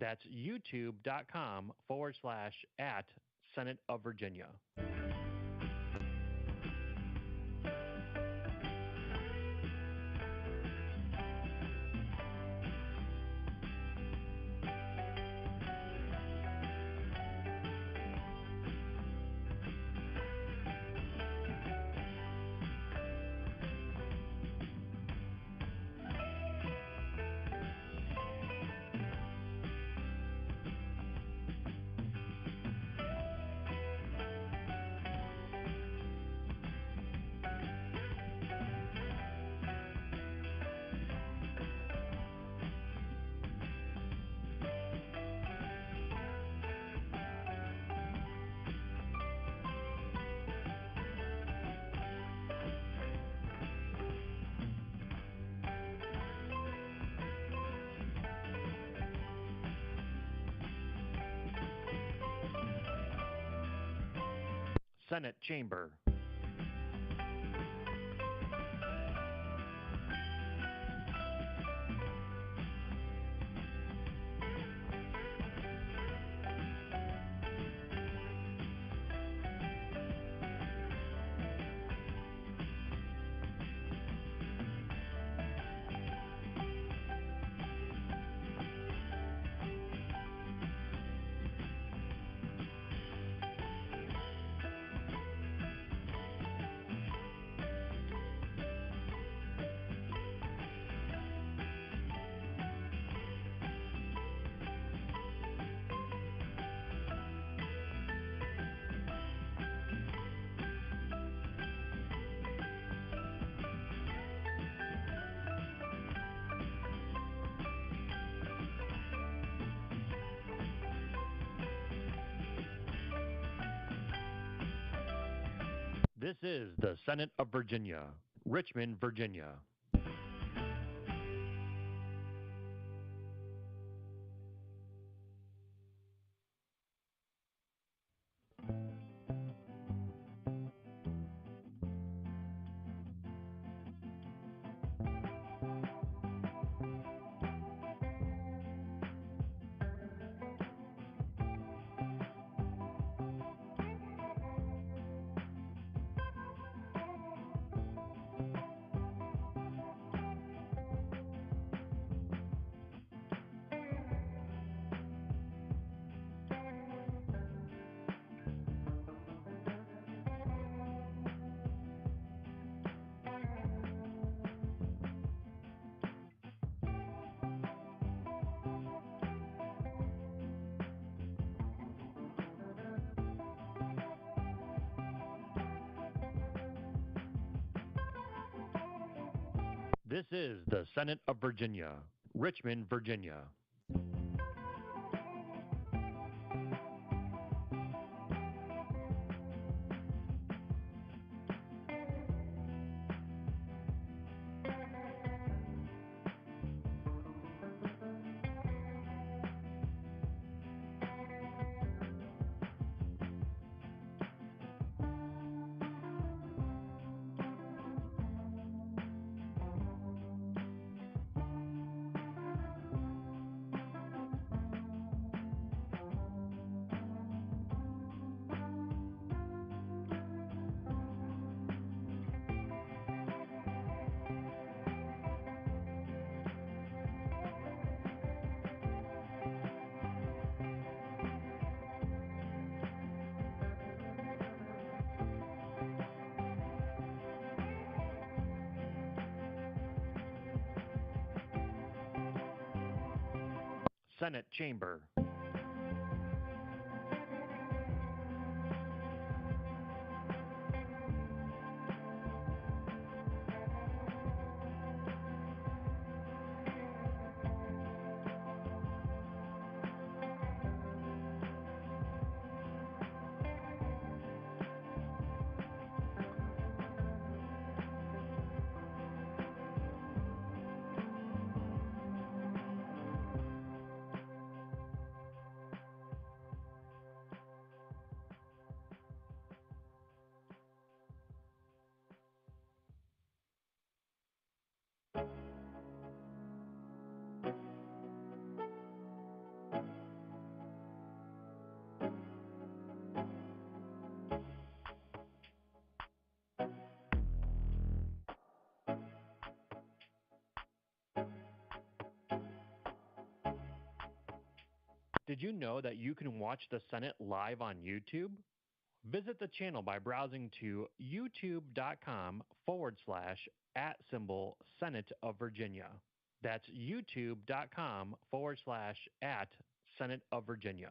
That's youtube.com/@Senate of Virginia. Senate Chamber. This is the Senate of Virginia, Richmond, Virginia. This is the Senate of Virginia, Richmond, Virginia. Senate Chamber. Did you know that you can watch the Senate live on YouTube? Visit the channel by browsing to youtube.com/@Senate of Virginia. That's youtube.com/@Senate of Virginia.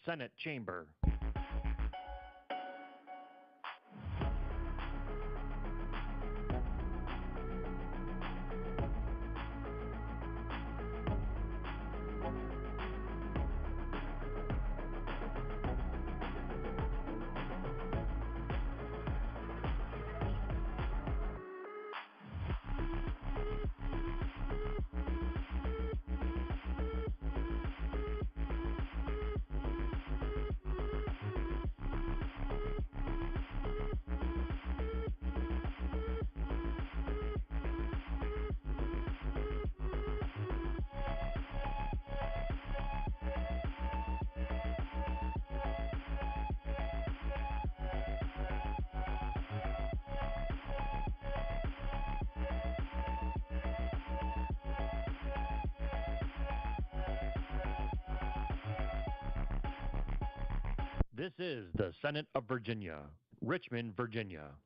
Senate Chamber. This is the Senate of Virginia, Richmond, Virginia.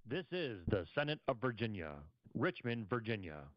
This is the Senate of Virginia, Richmond, Virginia.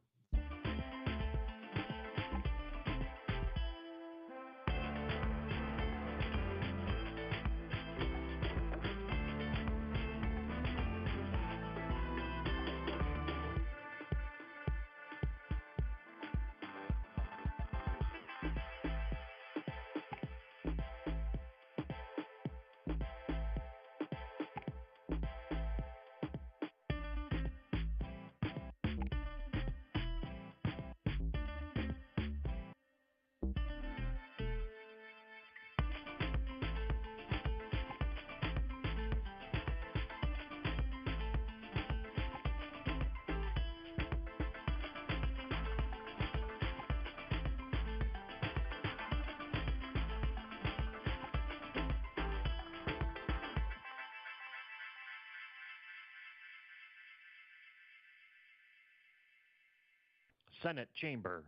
Senate Chamber.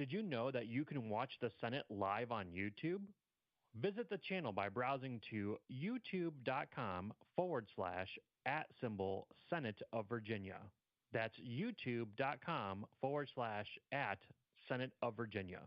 Did you know that you can watch the Senate live on YouTube? Visit the channel by browsing to youtube.com/@Senate of Virginia. That's youtube.com/@Senate of Virginia.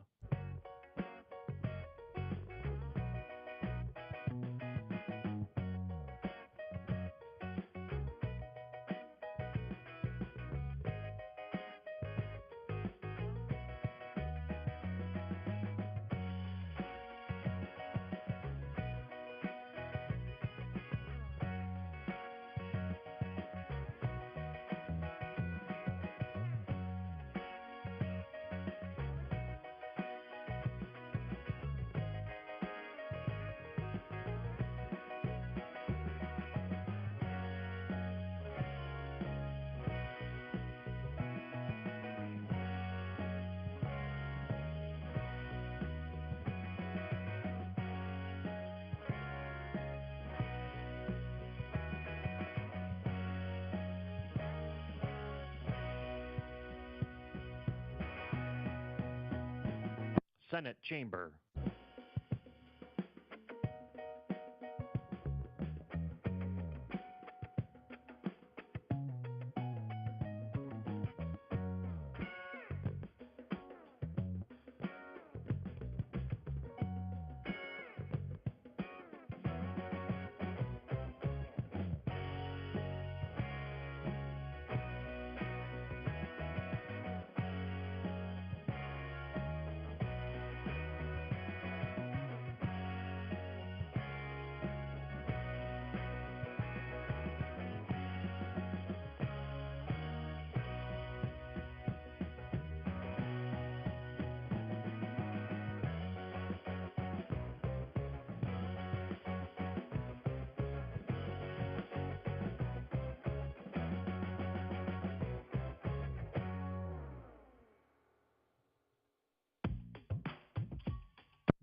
Senate Chamber.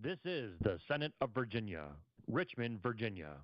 This is the Senate of Virginia, Richmond, Virginia.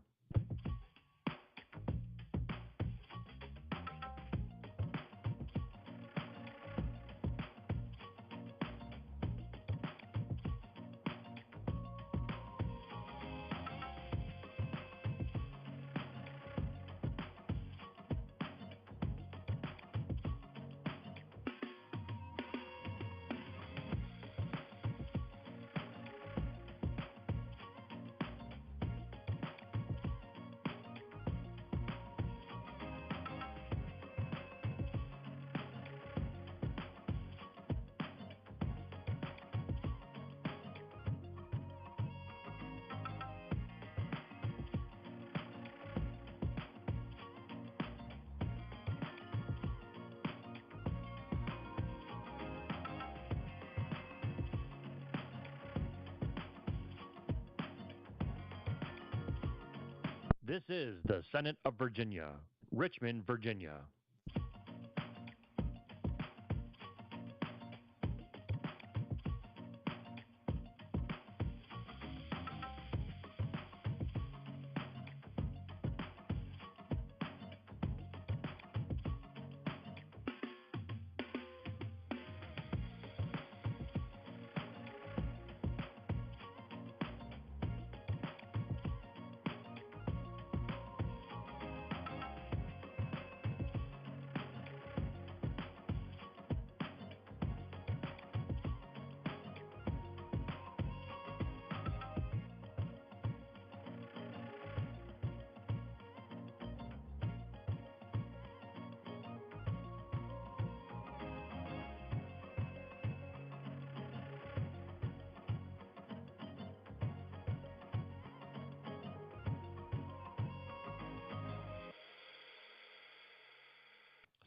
This is the Senate of Virginia, Richmond, Virginia.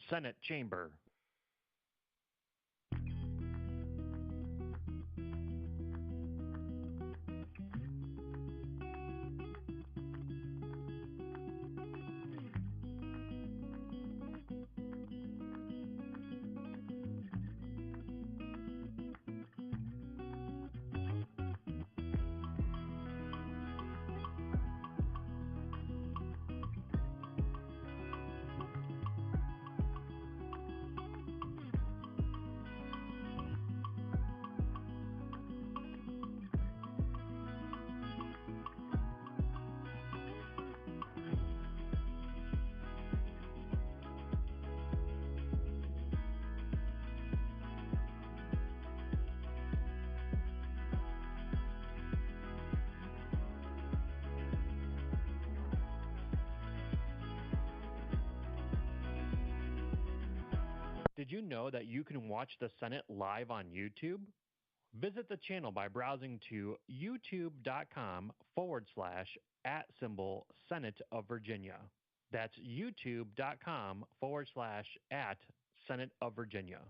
Senate Chamber. you know that you can watch the Senate live on YouTube? Visit the channel by browsing to youtube.com/@Senate of Virginia. That's youtube.com/@Senate of Virginia.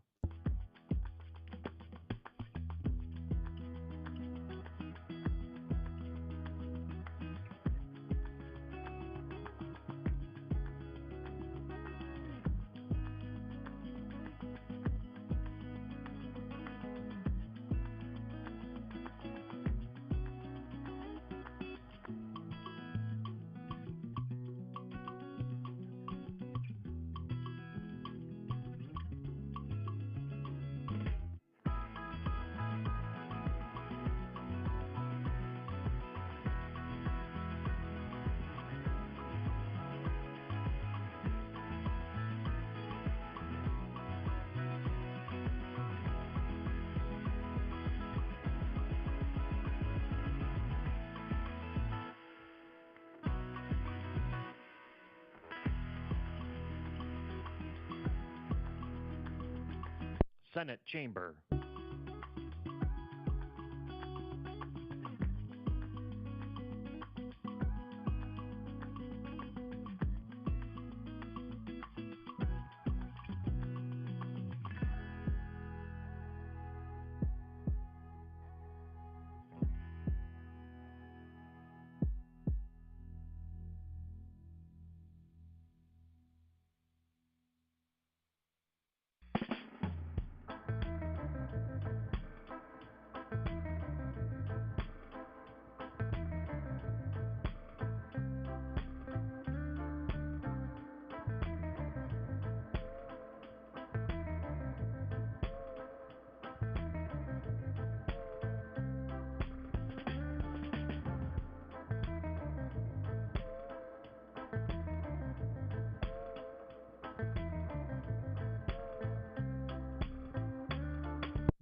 Senate Chamber.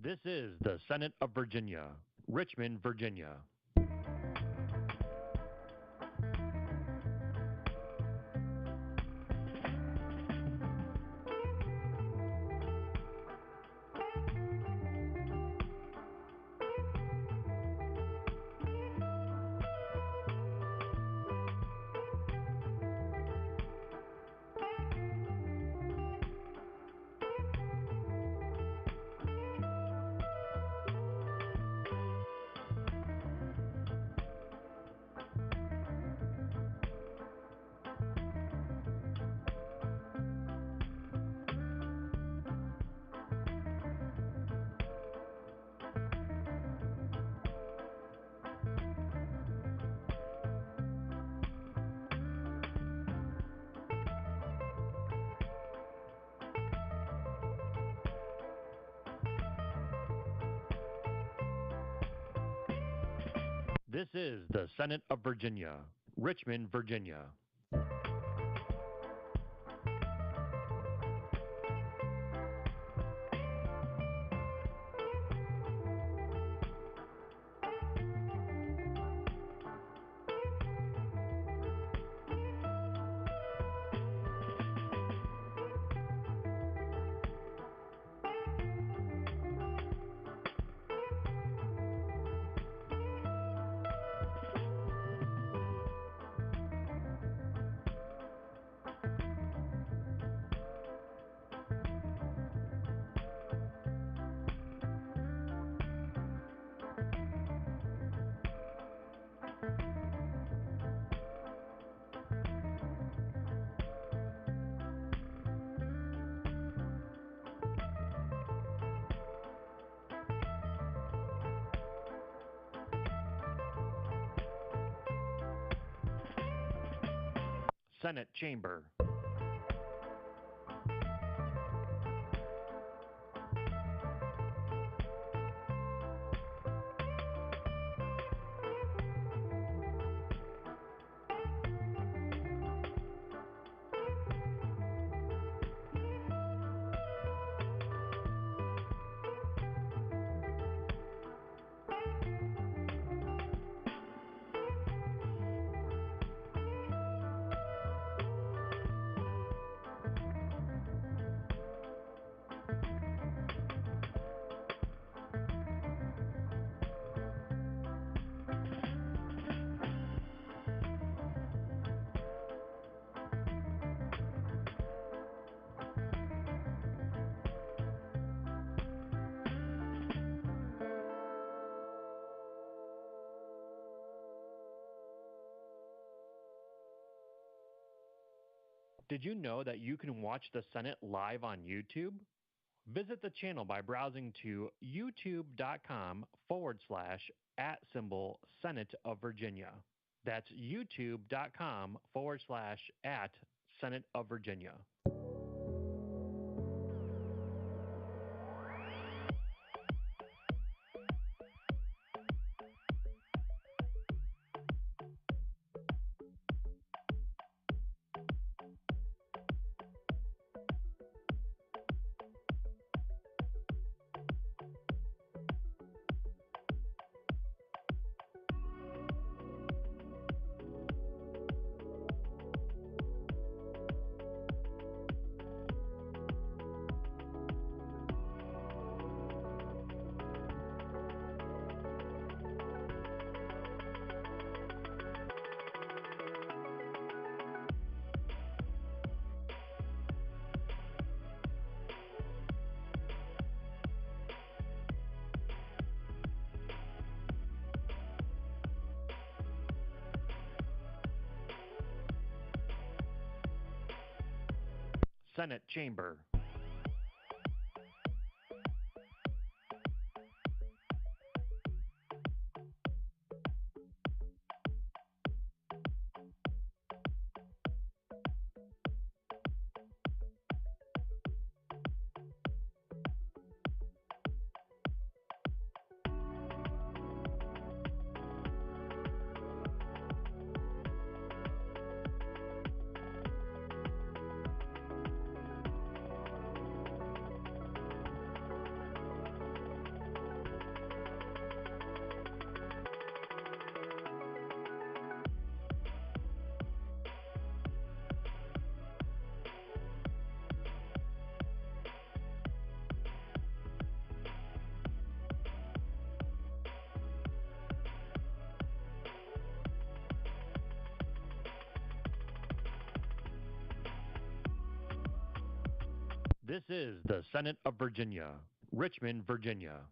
This is the Senate of Virginia, Richmond, Virginia. This is the Senate of Virginia, Richmond, Virginia. Senate Chamber. Did you know that you can watch the Senate live on YouTube? Visit the channel by browsing to youtube.com/@Senate of Virginia. That's youtube.com/@Senate of Virginia. Senate Chamber. This is the Senate of Virginia, Richmond, Virginia.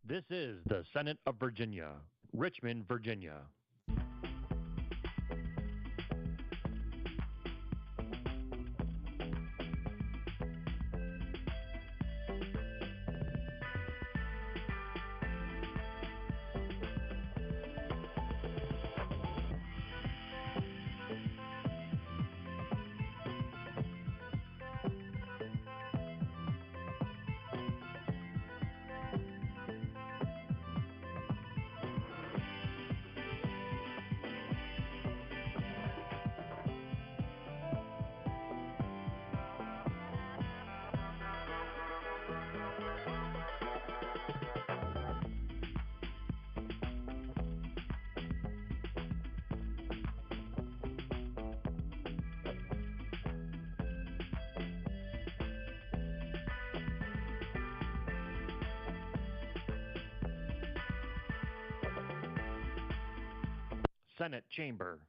This is the Senate of Virginia, Richmond, Virginia. Senate Chamber.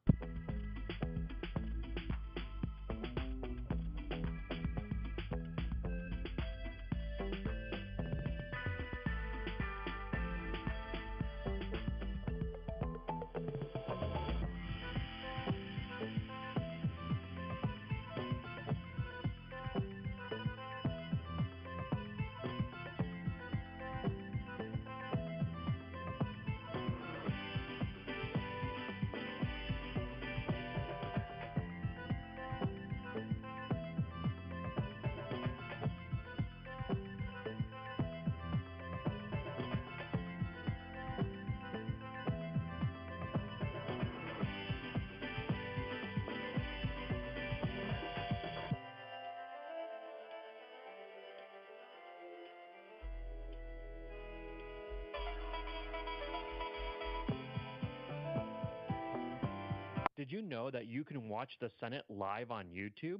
Did you know that you can watch the Senate live on YouTube?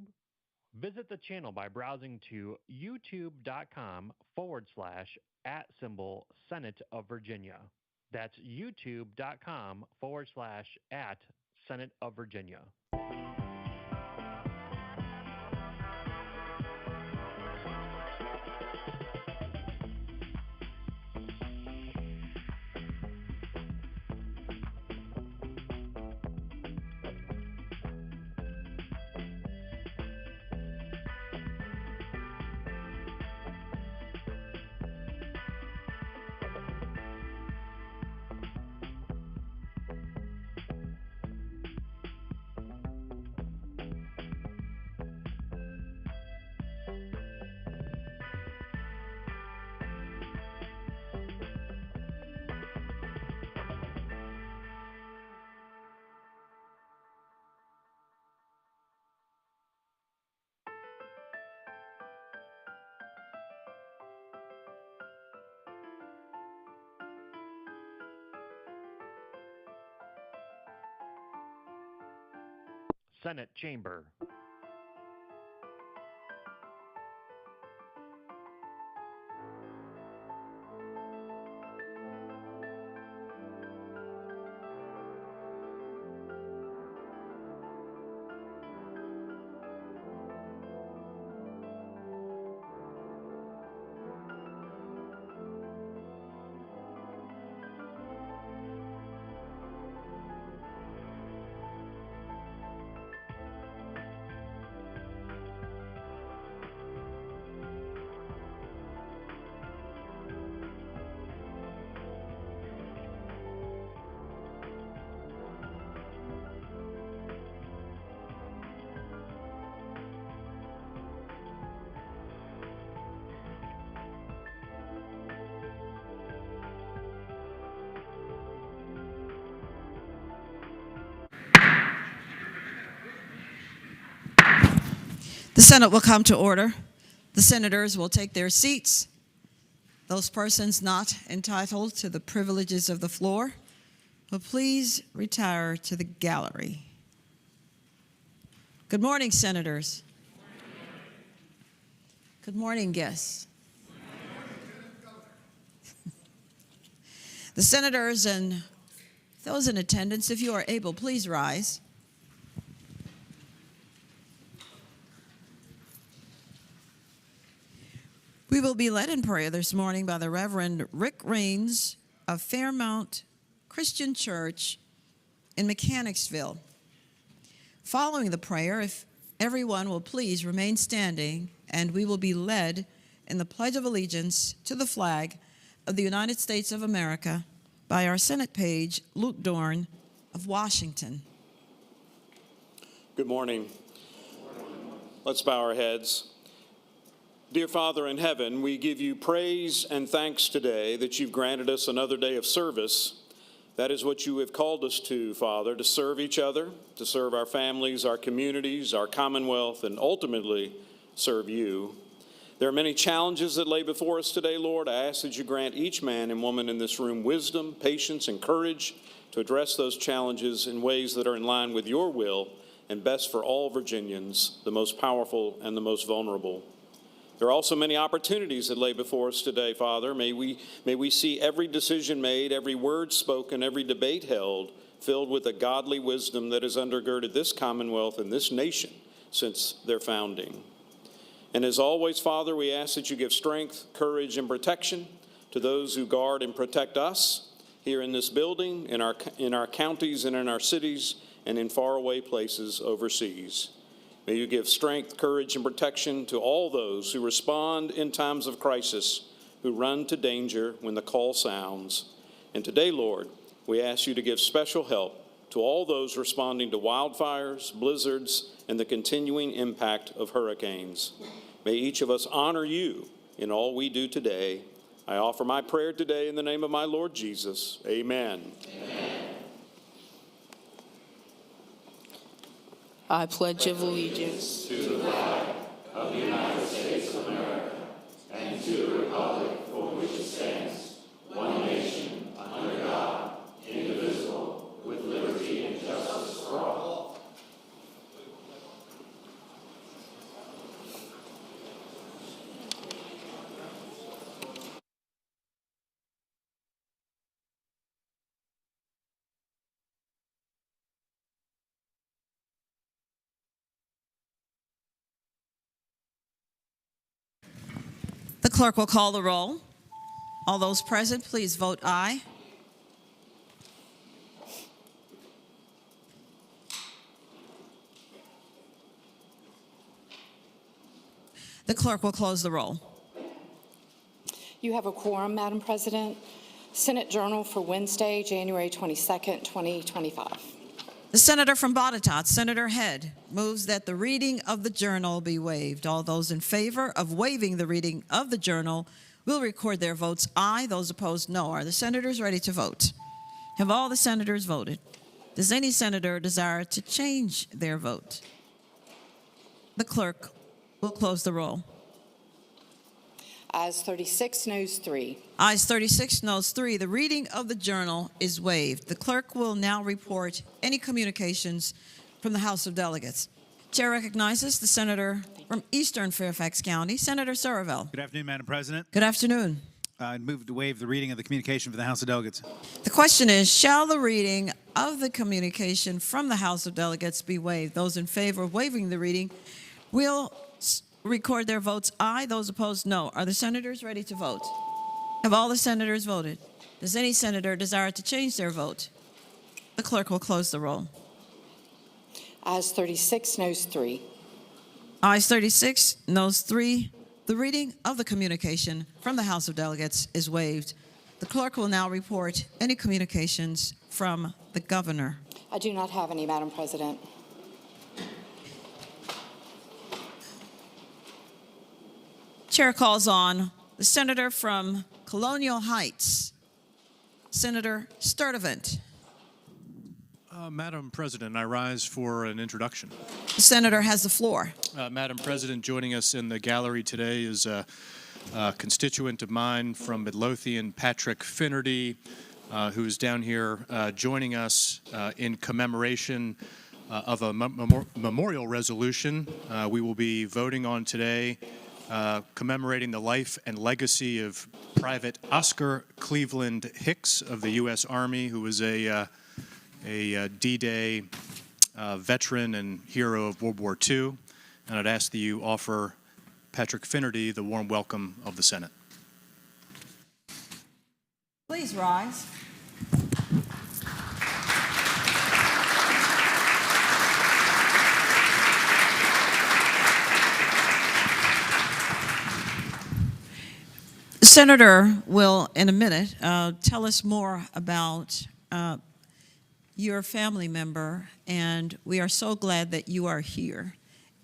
Visit the channel by browsing to youtube.com/@Senate of Virginia. That's youtube.com/@Senate of Virginia. Senate Chamber. The Senate will come to order. The senators will take their seats. Those persons not entitled to the privileges of the floor will please retire to the gallery. Good morning, senators. Good morning, guests. The senators and those in attendance, if you are able, please rise. We will be led in prayer this morning by the Reverend Rick Raines of Fairmount Christian Church in Mechanicsville. Following the prayer, if everyone will please remain standing, and we will be led in the Pledge of Allegiance to the flag of the United States of America by our Senate page, Luke Dorn of Washington. Good morning. Let's bow our heads. Dear Father in heaven, we give you praise and thanks today that you've granted us another day of service. That is what you have called us to, Father, to serve each other, to serve our families, our communities, our commonwealth, and ultimately serve you. There are many challenges that lay before us today, Lord. I ask that you grant each man and woman in this room wisdom, patience, and courage to address those challenges in ways that are in line with your will and best for all Virginians, the most powerful and the most vulnerable. There are also many opportunities that lay before us today, Father. May we see every decision made, every word spoken, every debate held, filled with a godly wisdom that has undergirded this commonwealth and this nation since their founding. And as always, Father, we ask that you give strength, courage, and protection to those who guard and protect us here in this building, in our counties, and in our cities, and in faraway places overseas. May you give strength, courage, and protection to all those who respond in times of crisis, who run to danger when the call sounds. And today, Lord, we ask you to give special help to all those responding to wildfires, blizzards, and the continuing impact of hurricanes. May each of us honor you in all we do today. I offer my prayer today in the name of my Lord Jesus. Amen. Amen. I pledge allegiance to the flag of the United States of America and to the republic for which it stands, one nation, under God, indivisible, with liberty and justice for all. clerk will call the roll. All those present, please vote aye. The clerk will close the roll. You have a quorum, Madam President. Senate Journal for Wednesday, January 22nd, 2025. The senator from Botetourt, Senator Head, moves that the reading of the journal be waived. All those in favor of waiving the reading of the journal will record their votes aye. Those opposed, no. Are the senators ready to vote? Have all the senators voted? Does any senator desire to change their vote? The clerk will close the roll. Ayes 36, noes 3. Ayes 36, noes 3. The reading of the journal is waived. The clerk will now report any communications from the House of Delegates. Chair recognizes the senator from Eastern Fairfax County, Senator Surville. Good afternoon, Madam President. Good afternoon. I move to waive the reading of the communication for the House of Delegates. The question is, shall the reading of the communication from the House of Delegates be waived? Those in favor of waiving the reading will record their votes aye. Those opposed, no. Are the senators ready to vote? Have all the senators voted? Does any senator desire to change their vote? The clerk will close the roll. Ayes 36, noes 3. Ayes 36, noes 3. The reading of the communication from the House of Delegates is waived. The clerk will now report any communications from the governor. I do not have any, Madam President. Chair calls on the senator from Colonial Heights, Senator Sturtevant. Madam President, I rise for an introduction. The senator has the floor. Madam President, joining us in the gallery today is a constituent of mine from Midlothian, Patrick Finnerty, who's down here joining us in commemoration of a memorial resolution we will be voting on today, commemorating the life and legacy of Private Oscar Cleveland Hicks of the U.S. Army, who was a D-Day veteran and hero of World War II. And I'd ask that you offer Patrick Finnerty the warm welcome of the Senate. Please rise. The senator will, in a minute, tell us more about your family member, and we are so glad that you are here.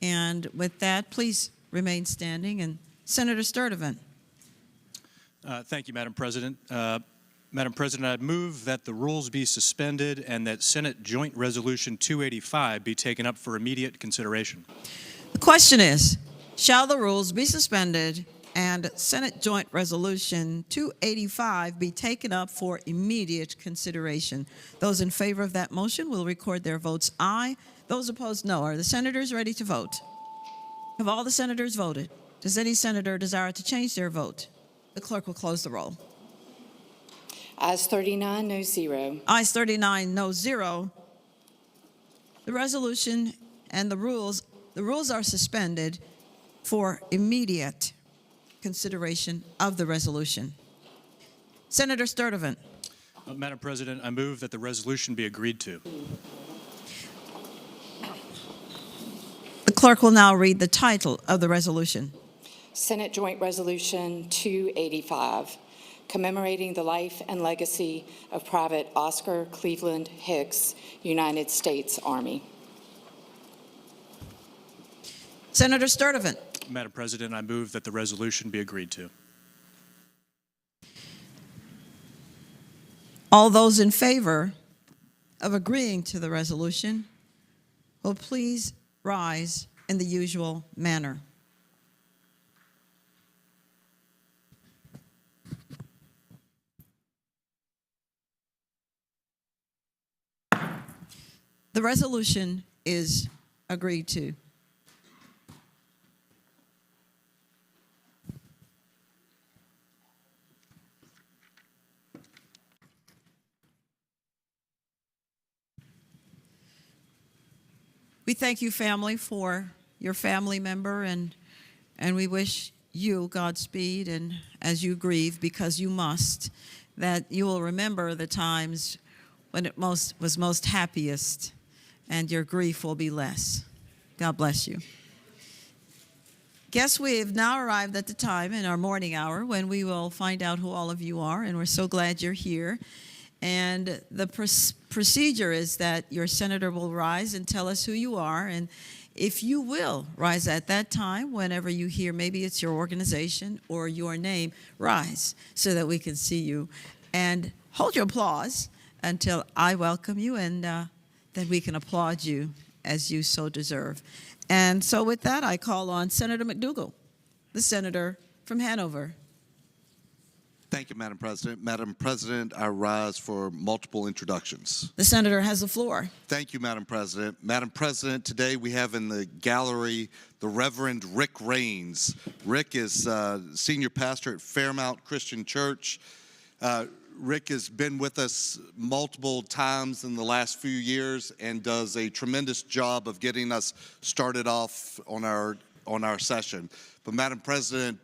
And with that, please remain standing. And Senator Sturtevant. Thank you, Madam President. Madam President, I'd move that the rules be suspended and that Senate Joint Resolution 285 be taken up for immediate consideration. The question is, shall the rules be suspended and Senate Joint Resolution 285 be taken up for immediate consideration? Those in favor of that motion will record their votes aye. Those opposed, no. Are the senators ready to vote? Have all the senators voted? Does any senator desire to change their vote? The clerk will close the roll. Ayes 39, no 0. Ayes 39, no 0. The resolution and the rules are suspended for immediate consideration of the resolution. Senator Sturtevant. Madam President, I move that the resolution be agreed to. The clerk will now read the title of the resolution. Senate Joint Resolution 285, commemorating the life and legacy of Private Oscar Cleveland Hicks, United States Army. Senator Sturtevant. Madam President, I move that the resolution be agreed to. All those in favor of agreeing to the resolution will please rise in the usual manner. The resolution is agreed to. We thank you, family, for your family member, and we wish you Godspeed, and as you grieve, because you must, that you will remember the times when it was most happiest, and your grief will be less. God bless you. Guess we have now arrived at the time in our morning hour when we will find out who all of you are, and we're so glad you're here. And the procedure is that your senator will rise and tell us who you are, and if you will rise at that time, whenever you hear, maybe it's your organization or your name, rise so that we can see you. And hold your applause until I welcome you, and then we can applaud you as you so deserve. And so with that, I call on Senator McDougall, the senator from Hanover. Thank you, Madam President. Madam President, I rise for multiple introductions. The senator has the floor. Thank you, Madam President. Madam President, today we have in the gallery the Reverend Rick Rains. Rick is senior pastor at Fairmount Christian Church. Rick has been with us multiple times in the last few years and does a tremendous job of getting us started off on our session. But Madam President,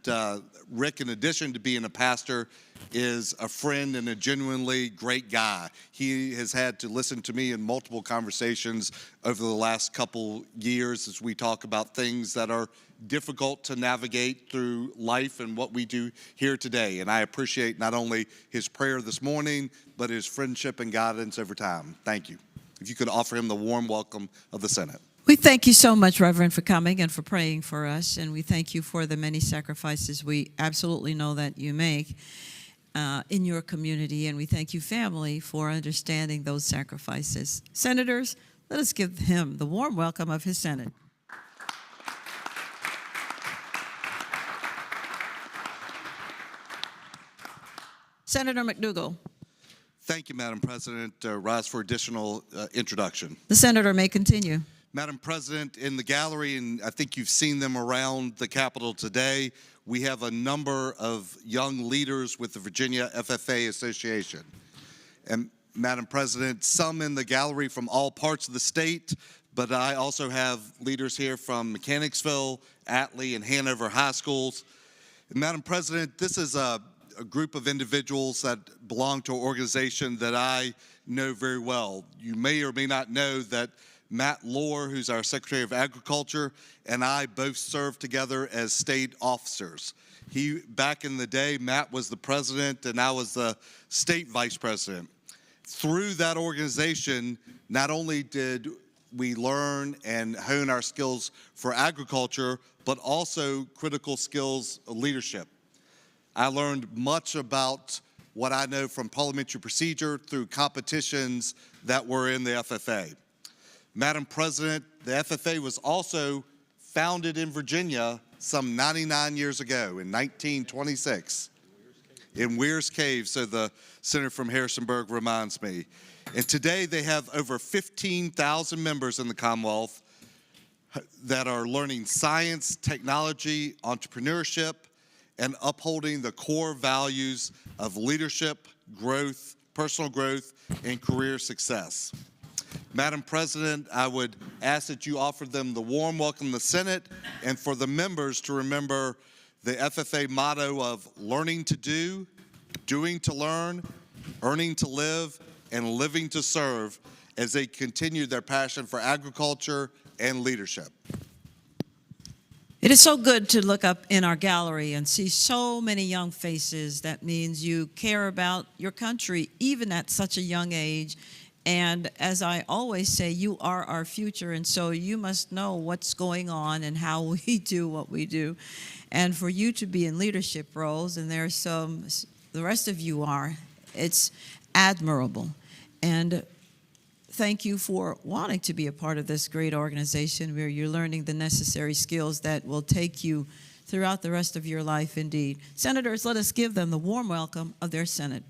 Rick, in addition to being a pastor, is a friend and a genuinely great guy. He has had to listen to me in multiple conversations over the last couple years as we talk about things that are difficult to navigate through life and what we do here today. And I appreciate not only his prayer this morning, but his friendship and guidance over time. Thank you. If you could offer him the warm welcome of the Senate. We thank you so much, Reverend, for coming and for praying for us, and we thank you for the many sacrifices we absolutely know that you make in your community, and we thank you, family, for understanding those sacrifices. Senators, let us give him the warm welcome of his Senate. Senator McDougall. Thank you, Madam President. Rise for additional introduction. The senator may continue. Madam President, in the gallery, and I think you've seen them around the Capitol today, we have a number of young leaders with the Virginia FFA Association. And Madam President, some in the gallery from all parts of the state, but I also have leaders here from Mechanicsville, Atlee, and Hanover High Schools. And Madam President, this is a group of individuals that belong to an organization that I know very well. You may or may not know that Matt Lohr, who's our Secretary of Agriculture, and I both served together as state officers. Back in the day, Matt was the president and I was the state vice president. Through that organization, not only did we learn and hone our skills for agriculture, but also critical skills of leadership. I learned much about what I know from parliamentary procedure through competitions that were in the FFA. Madam President, the FFA was also founded in Virginia some 99 years ago in 1926 in Weir's Cave, so the senator from Harrisonburg reminds me. And today they have over 15,000 members in the Commonwealth that are learning science, technology, entrepreneurship, and upholding the core values of leadership, growth, personal growth, and career success. Madam President, I would ask that you offer them the warm welcome in the Senate, and for the members to remember the FFA motto of learning to do, doing to learn, earning to live, and living to serve as they continue their passion for agriculture and leadership. It is so good to look up in our gallery and see so many young faces. That means you care about your country, even at such a young age. And as I always say, you are our future, and so you must know what's going on and how we do what we do. And for you to be in leadership roles, and there's some, the rest of you are, it's admirable. And thank you for wanting to be a part of this great organization where you're learning the necessary skills that will take you throughout the rest of your life indeed. Senators, let us give them the warm welcome of their Senate.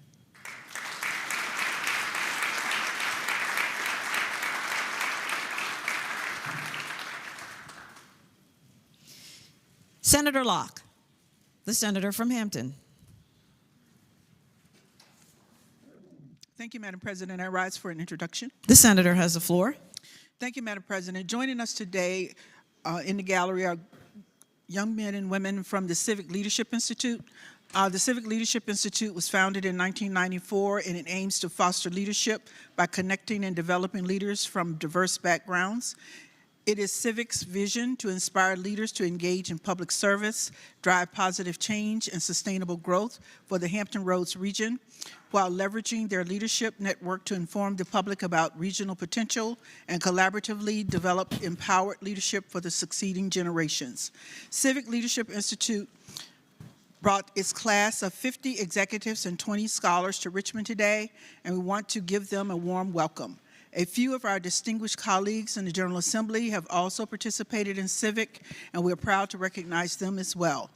Senator Locke, the senator from Hampton. Thank you, Madam President. I rise for an introduction. The senator has the floor. Thank you, Madam President. Joining us today in the gallery are young men and women from the Civic Leadership Institute. The Civic Leadership Institute was founded in 1994, and it aims to foster leadership by connecting and developing leaders from diverse backgrounds. It is Civic's vision to inspire leaders to engage in public service, drive positive change and sustainable growth for the Hampton Roads region, while leveraging their leadership network to inform the public about regional potential and collaboratively develop empowered leadership for the succeeding generations. Civic Leadership Institute brought its class of 50 executives and 20 scholars to Richmond today, and we want to give them a warm welcome. A few of our distinguished colleagues in the General Assembly have also participated in Civic, and we're proud to recognize them as well.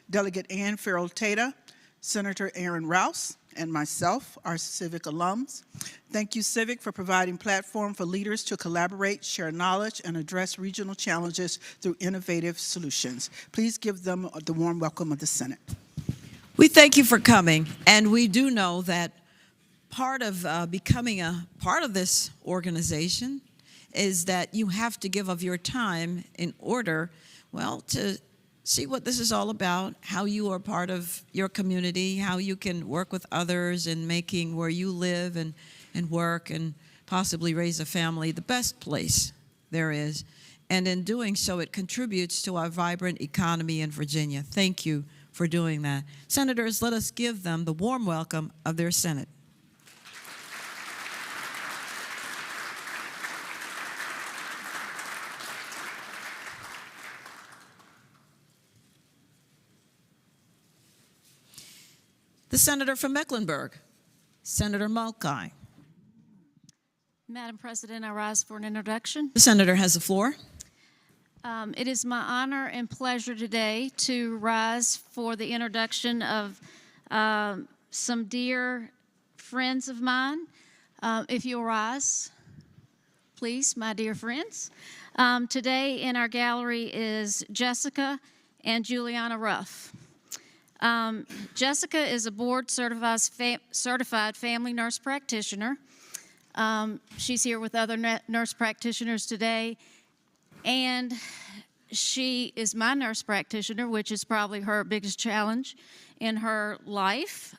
Delegate Ann Farrell-Tata, Senator Aaron Rouse, and myself are Civic alums. Thank you, Civic, for providing platform for leaders to collaborate, share knowledge, and address regional challenges through innovative solutions. Please give them the warm welcome of the Senate. We thank you for coming, and we do know that part of becoming a part of this organization is that you have to give of your time in order, well, to see what this is all about, how you are part of your community, how you can work with others in making where you live and work and possibly raise a family the best place there is. And in doing so, it contributes to our vibrant economy in Virginia. Thank you for doing that. Senators, let us give them the warm welcome of their Senate. The Senator from Mecklenburg, Senator Mulcahy. Madam President, I rise for an introduction. The Senator has the floor. It is my honor and pleasure today to rise for the introduction of some dear friends of mine. If you'll rise, please, my dear friends. Today in our gallery is Jessica and Juliana Ruff. Jessica is a board-certified family nurse practitioner. She's here with other nurse practitioners today, and she is my nurse practitioner, which is probably her biggest challenge in her life.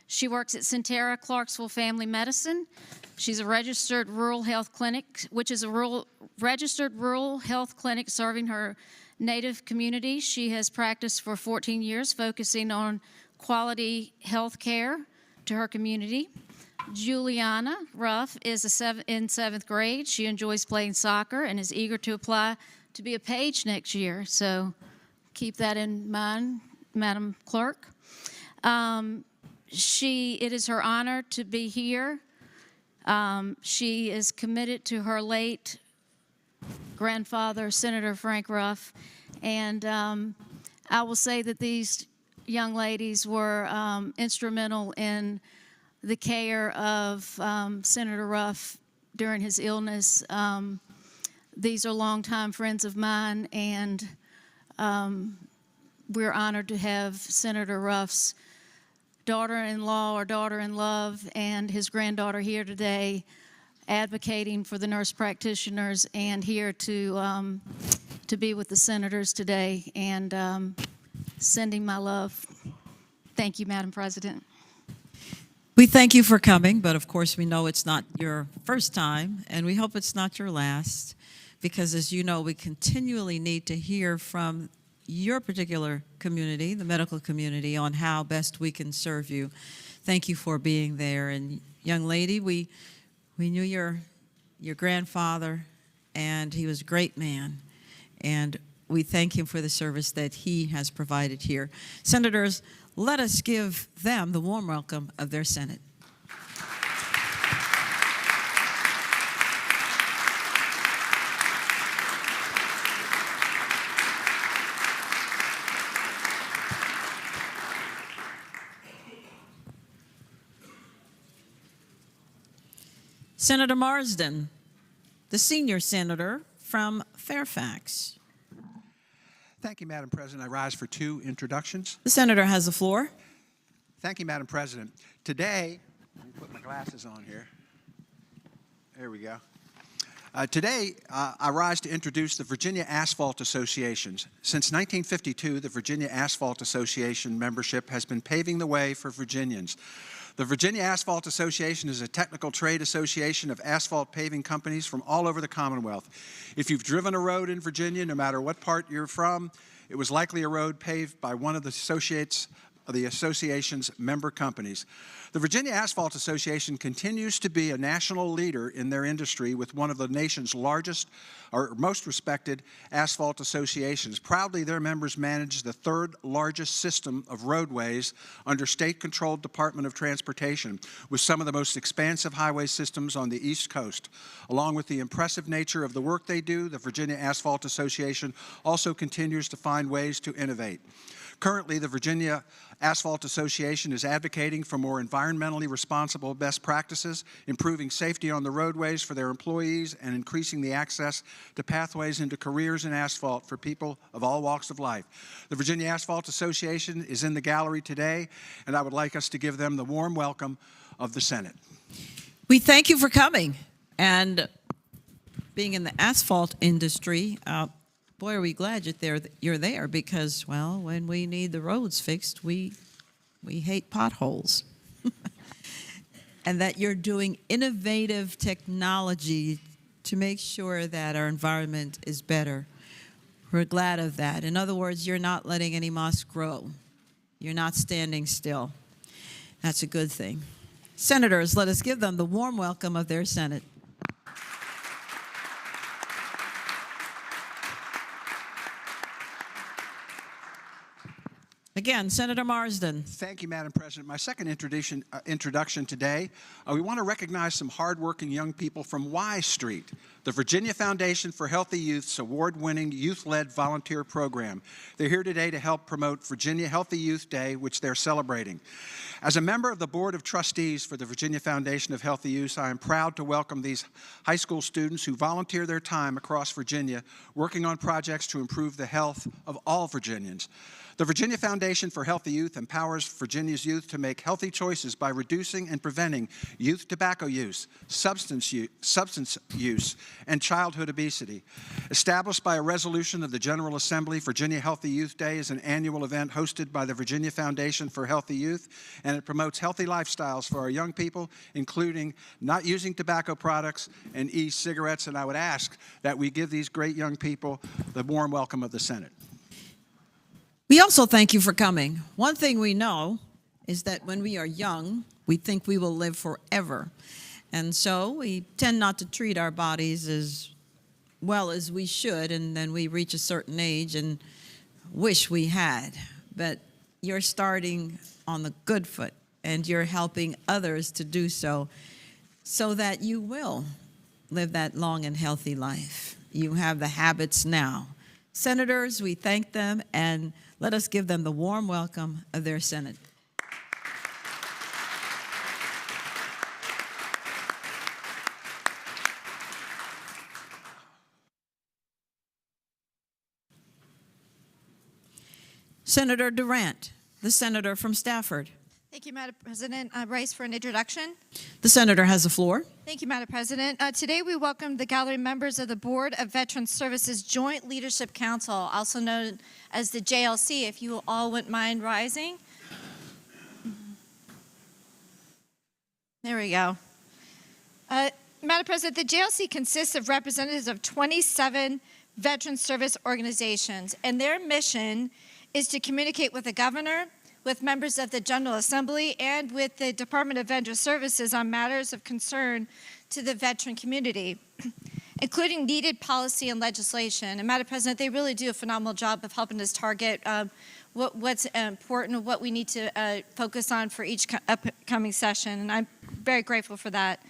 She works at Centera Clarksville Family Medicine. She's a registered rural health clinic, which is a registered rural health clinic serving her Native community. She has practiced for 14 years, focusing on quality health care to her community. Juliana Ruff is in 7th grade. She enjoys playing soccer and is eager to apply to be a page next year. So keep that in mind, Madam Clerk. It is her honor to be here. She is committed to her late grandfather, Senator Frank Ruff, and I will say that these young ladies were instrumental in the care of Senator Ruff during his illness. These are longtime friends of mine, and we're honored to have Senator Ruff's daughter-in-law or daughter-in-love and his granddaughter here today, advocating for the nurse practitioners and here to be with the senators today, and sending my love. Thank you, Madam President. We thank you for coming, but of course we know it's not your first time, and we hope it's not your last, because as you know, we continually need to hear from your particular community, the medical community, on how best we can serve you. Thank you for being there. And young lady, we knew your grandfather, and he was a great man, and we thank him for the service that he has provided here. Senators, let us give them the warm welcome of their Senate. Senator Marsden, the senior senator from Fairfax. Thank you, Madam President. I rise for 2 introductions. The senator has the floor. Thank you, Madam President. Today, let me put my glasses on here. There we go. Today, I rise to introduce the Virginia Asphalt Association. Since 1952, the Virginia Asphalt Association membership has been paving the way for Virginians. The Virginia Asphalt Association is a technical trade association of asphalt paving companies from all over the Commonwealth. If you've driven a road in Virginia, no matter what part you're from, it was likely a road paved by one of the association's member companies. The Virginia Asphalt Association continues to be a national leader in their industry with one of the nation's largest or most respected asphalt associations. Proudly, their members manage the third largest system of roadways under state-controlled Department of Transportation, with some of the most expansive highway systems on the East Coast. Along with the impressive nature of the work they do, the Virginia Asphalt Association also continues to find ways to innovate. Currently, the Virginia Asphalt Association is advocating for more environmentally responsible best practices, improving safety on the roadways for their employees, and increasing the access to pathways into careers in asphalt for people of all walks of life. The Virginia Asphalt Association is in the gallery today, and I would like us to give them the warm welcome of the Senate. We thank you for coming. And being in the asphalt industry, boy, are we glad you're there because, well, when we need the roads fixed, we hate potholes. And that you're doing innovative technology to make sure that our environment is better. We're glad of that. In other words, you're not letting any moss grow. You're not standing still. That's a good thing. Senators, let us give them the warm welcome of their Senate. Again, Senator Marsden. Thank you, Madam President. My second introduction today, we want to recognize some hardworking young people from Y Street, the Virginia Foundation for Healthy Youth's award-winning youth-led volunteer program. They're here today to help promote Virginia Healthy Youth Day, which they're celebrating. As a member of the Board of Trustees for the Virginia Foundation of Healthy Youth, I am proud to welcome these high school students who volunteer their time across Virginia, working on projects to improve the health of all Virginians. The Virginia Foundation for Healthy Youth empowers Virginia's youth to make healthy choices by reducing and preventing youth tobacco use, substance use, and childhood obesity. Established by a resolution of the General Assembly, Virginia Healthy Youth Day is an annual event hosted by the Virginia Foundation for Healthy Youth, and it promotes healthy lifestyles for our young people, including not using tobacco products and e-cigarettes. And I would ask that we give these great young people the warm welcome of the Senate. We also thank you for coming. One thing we know is that when we are young, we think we will live forever. And so we tend not to treat our bodies as well as we should, and then we reach a certain age and wish we had. But you're starting on the good foot, and you're helping others to do so that you will live that long and healthy life. You have the habits now. Senators, we thank them, and let us give them the warm welcome of their Senate. Senator Durant, the senator from Stafford. Thank you, Madam President. I rise for an introduction. The senator has the floor. Thank you, Madam President. Today we welcome the gallery members of the Board of Veterans Services Joint Leadership Council, also known as the JLC, if you all wouldn't mind rising. There we go. Madam President, the JLC consists of representatives of 27 veteran service organizations, and their mission is to communicate with the governor, with members of the General Assembly, and with the Department of Veteran Services on matters of concern to the veteran community, including needed policy and legislation. And Madam President, they really do a phenomenal job of helping us target what's important, what we need to focus on for each upcoming session, and I'm very grateful for that.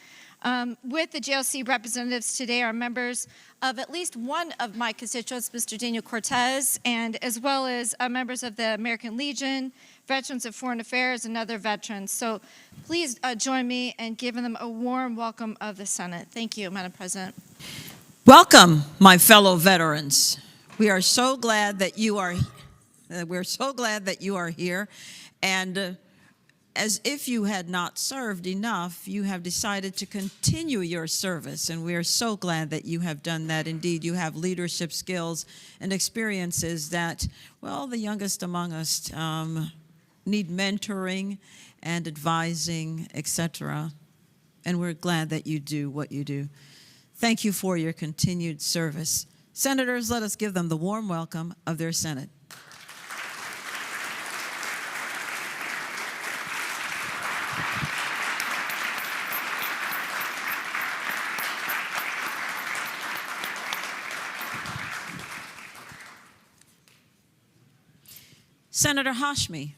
With the JLC representatives today are members of at least one of my constituents, Mr. Daniel Cortez, and as well as members of the American Legion, Veterans of Foreign Affairs, and other veterans. So please join me in giving them a warm welcome of the Senate. Thank you, Madam President. Welcome, my fellow veterans. We are so glad that you are. We're so glad that you are here, and as if you had not served enough, you have decided to continue your service, and we are so glad that you have done that. Indeed, you have leadership skills and experiences that, well, the youngest among us need mentoring and advising, etc., and we're glad that you do what you do. Thank you for your continued service. Senators, let us give them the warm welcome of their Senate. Senator Hashmi.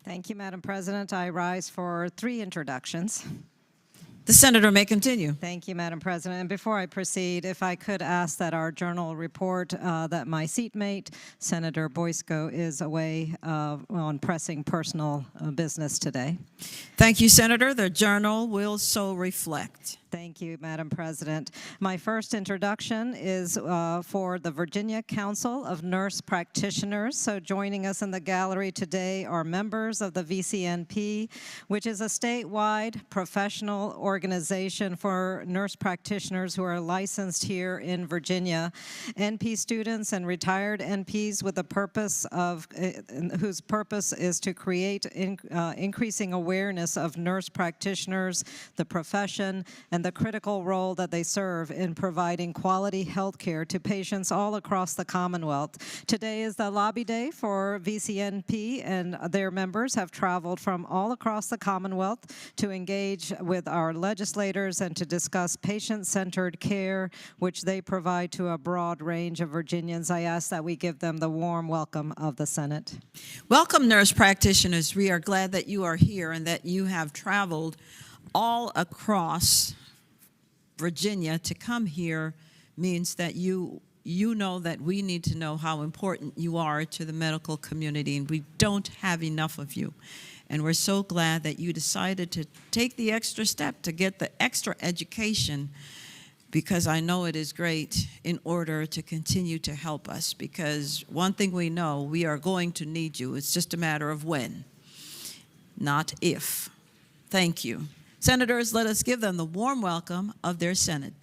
Thank you, Madam President. I rise for 3 introductions. The senator may continue. Thank you, Madam President. And before I proceed, if I could ask that our journal report that my seatmate, Senator Boysko, is away on pressing personal business today. Thank you, Senator. The journal will so reflect. Thank you, Madam President. My first introduction is for the Virginia Council of Nurse Practitioners. So joining us in the gallery today are members of the VCNP, which is a statewide professional organization for nurse practitioners who are licensed here in Virginia. NP students and retired NPs with the purpose of, whose purpose is to create increasing awareness of nurse practitioners, the profession, and the critical role that they serve in providing quality health care to patients all across the Commonwealth. Today is the lobby day for VCNP, and their members have traveled from all across the Commonwealth to engage with our legislators and to discuss patient-centered care, which they provide to a broad range of Virginians. I ask that we give them the warm welcome of the Senate. Welcome, nurse practitioners. We are glad that you are here and that you have traveled all across Virginia. To come here means that you know that we need to know how important you are to the medical community, and we don't have enough of you. And we're so glad that you decided to take the extra step to get the extra education, because I know it is great in order to continue to help us, because one thing we know, we are going to need you. It's just a matter of when, not if. Thank you. Senators, let us give them the warm welcome of their Senate.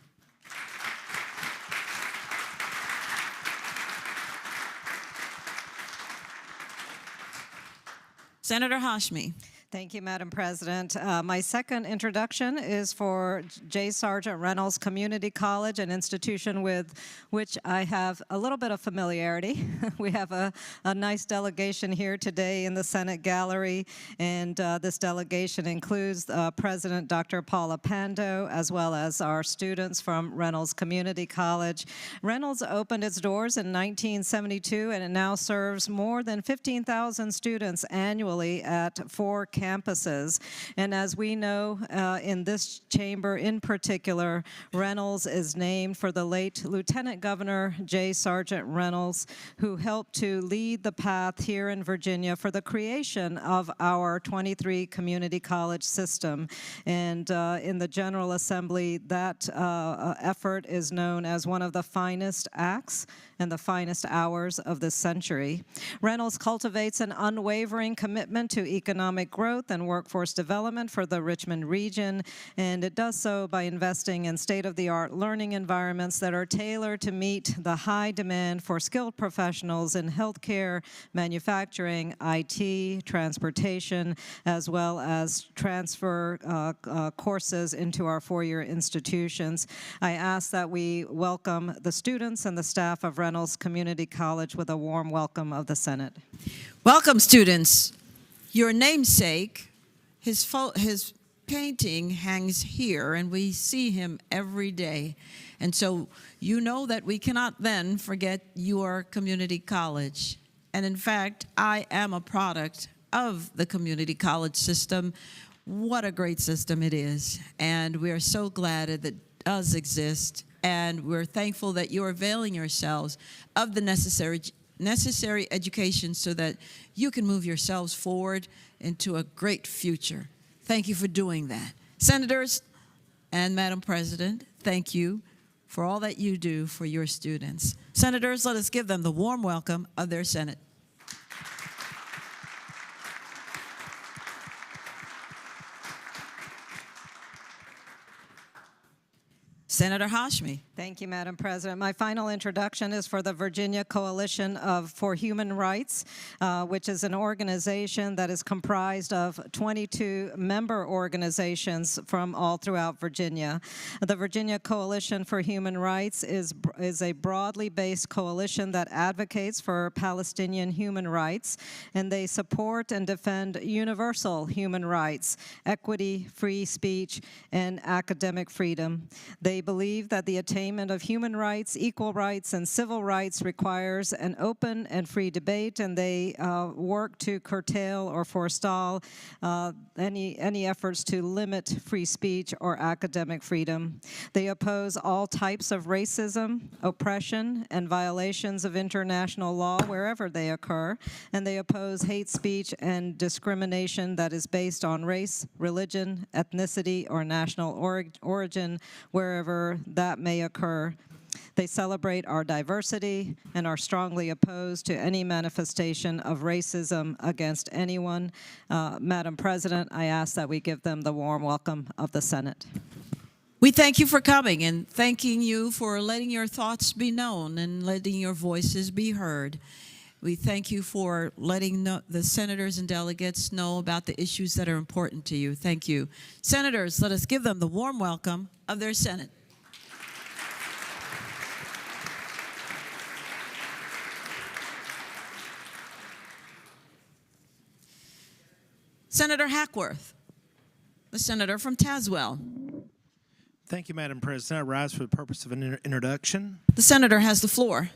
Senator Hashmi. Thank you, Madam President. My second introduction is for J. Sargent Reynolds Community College, an institution with which I have a little bit of familiarity. We have a nice delegation here today in the Senate gallery, and this delegation includes President Dr. Paula Pando, as well as our students from Reynolds Community College. Reynolds opened its doors in 1972, and it now serves more than 15,000 students annually at 4 campuses. And as we know, in this chamber in particular, Reynolds is named for the late Lieutenant Governor J. Sargent Reynolds, who helped to lead the path here in Virginia for the creation of our 23 community college system. And in the General Assembly, that effort is known as one of the finest acts and the finest hours of this century. Reynolds cultivates an unwavering commitment to economic growth and workforce development for the Richmond region, and it does so by investing in state-of-the-art learning environments that are tailored to meet the high demand for skilled professionals in healthcare, manufacturing, IT, transportation, as well as transfer courses into our four-year institutions. I ask that we welcome the students and the staff of Reynolds Community College with a warm welcome of the Senate. Welcome, students. Your namesake, his painting hangs here, and we see him every day. And so you know that we cannot then forget your community college. And in fact, I am a product of the community college system. What a great system it is. And we are so glad that it does exist. And we're thankful that you're availing yourselves of the necessary education so that you can move yourselves forward into a great future. Thank you for doing that. Senators and Madam President, thank you for all that you do for your students. Senators, let us give them the warm welcome of their Senate. Senator Hashmi. Thank you, Madam President. My final introduction is for the Virginia Coalition for Human Rights, which is an organization that is comprised of 22 member organizations from all throughout Virginia. The Virginia Coalition for Human Rights is a broadly based coalition that advocates for Palestinian human rights, and they support and defend universal human rights, equity, free speech, and academic freedom. They believe that the attainment of human rights, equal rights, and civil rights requires an open and free debate, and they work to curtail or forestall any efforts to limit free speech or academic freedom. They oppose all types of racism, oppression, and violations of international law wherever they occur, and they oppose hate speech and discrimination that is based on race, religion, ethnicity, or national origin, wherever that may occur. They celebrate our diversity and are strongly opposed to any manifestation of racism against anyone. Madam President, I ask that we give them the warm welcome of the Senate. We thank you for coming and thanking you for letting your thoughts be known and letting your voices be heard. We thank you for letting the senators and delegates know about the issues that are important to you. Thank you. Senators, let us give them the warm welcome of their Senate. Senator Hackworth, the senator from Tazewell. Thank you, Madam President. I rise for the purpose of an introduction. The senator has the floor.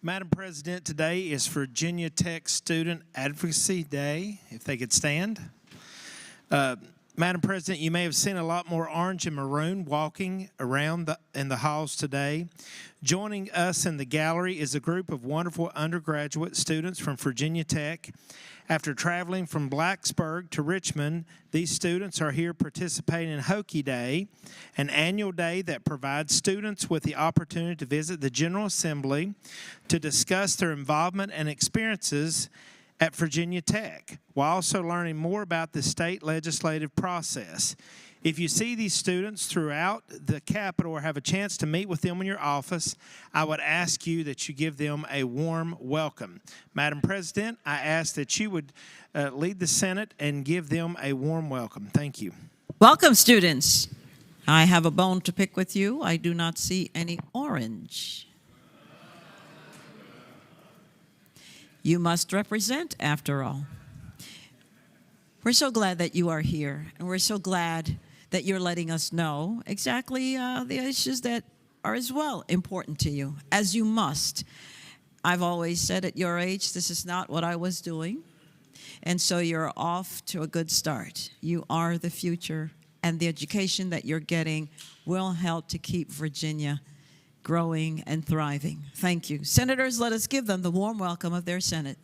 Madam President, today is Virginia Tech Student Advocacy Day, if they could stand. Madam President, you may have seen a lot more orange and maroon walking around in the halls today. Joining us in the gallery is a group of wonderful undergraduate students from Virginia Tech. After traveling from Blacksburg to Richmond, these students are here participating in Hokie Day, an annual day that provides students with the opportunity to visit the General Assembly to discuss their involvement and experiences at Virginia Tech, while also learning more about the state legislative process. If you see these students throughout the Capitol or have a chance to meet with them in your office, I would ask you that you give them a warm welcome. Madam President, I ask that you would lead the Senate and give them a warm welcome. Thank you. Welcome, students. I have a bone to pick with you. I do not see any orange. You must represent, after all. We're so glad that you are here, and we're so glad that you're letting us know exactly the issues that are as well important to you, as you must. I've always said at your age, this is not what I was doing, and so you're off to a good start. You are the future, and the education that you're getting will help to keep Virginia growing and thriving. Thank you. Senators, let us give them the warm welcome of their Senate.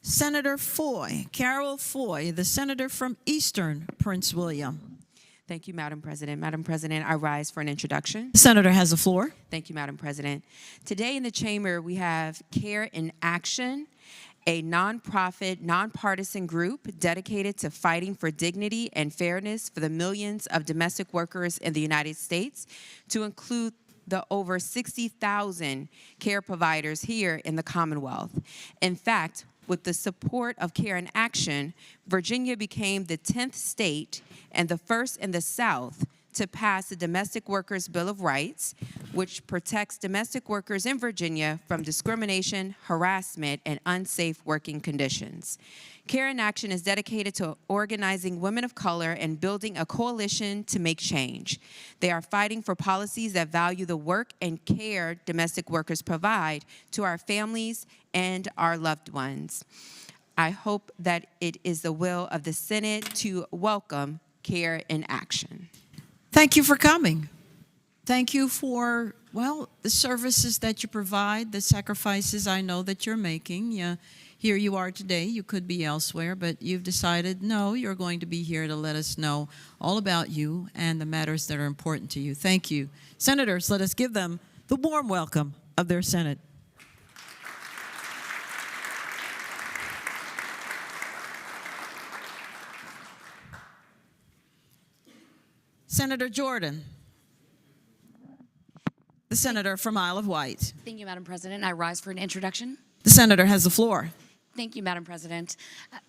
Senator Foy, Carol Foy, the senator from Eastern Prince William. Thank you, Madam President. Madam President, I rise for an introduction. The senator has the floor. Thank you, Madam President. Today in the chamber, we have Care in Action, a nonprofit, nonpartisan group dedicated to fighting for dignity and fairness for the millions of domestic workers in the United States, to include the over 60,000 care providers here in the Commonwealth. In fact, with the support of Care in Action, Virginia became the 10th state and the first in the South to pass the Domestic Workers Bill of Rights, which protects domestic workers in Virginia from discrimination, harassment, and unsafe working conditions. Care in Action is dedicated to organizing women of color and building a coalition to make change. They are fighting for policies that value the work and care domestic workers provide to our families and our loved ones. I hope that it is the will of the Senate to welcome Care in Action. Thank you for coming. Thank you for, well, the services that you provide, the sacrifices I know that you're making. Here you are today. You could be elsewhere, but you've decided, no, you're going to be here to let us know all about you and the matters that are important to you. Thank you. Senators, let us give them the warm welcome of their Senate. Senator Jordan, the senator from Isle of Wight. Thank you, Madam President. I rise for an introduction. The senator has the floor. Thank you, Madam President.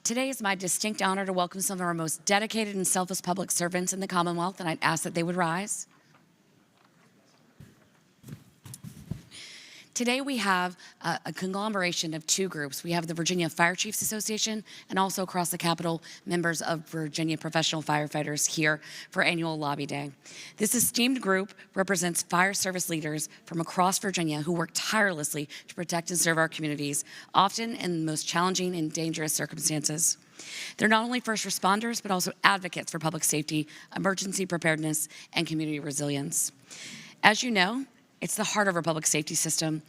Today is my distinct honor to welcome some of our most dedicated and selfless public servants in the Commonwealth, and I'd ask that they would rise. Today we have a conglomeration of two groups. We have the Virginia Fire Chiefs Association and also across the Capitol, members of Virginia Professional Firefighters here for annual Lobby Day. This esteemed group represents fire service leaders from across Virginia who work tirelessly to protect and serve our communities, often in the most challenging and dangerous circumstances. They're not only first responders, but also advocates for public safety, emergency preparedness, and community resilience. As you know, it's the heart of our public safety system,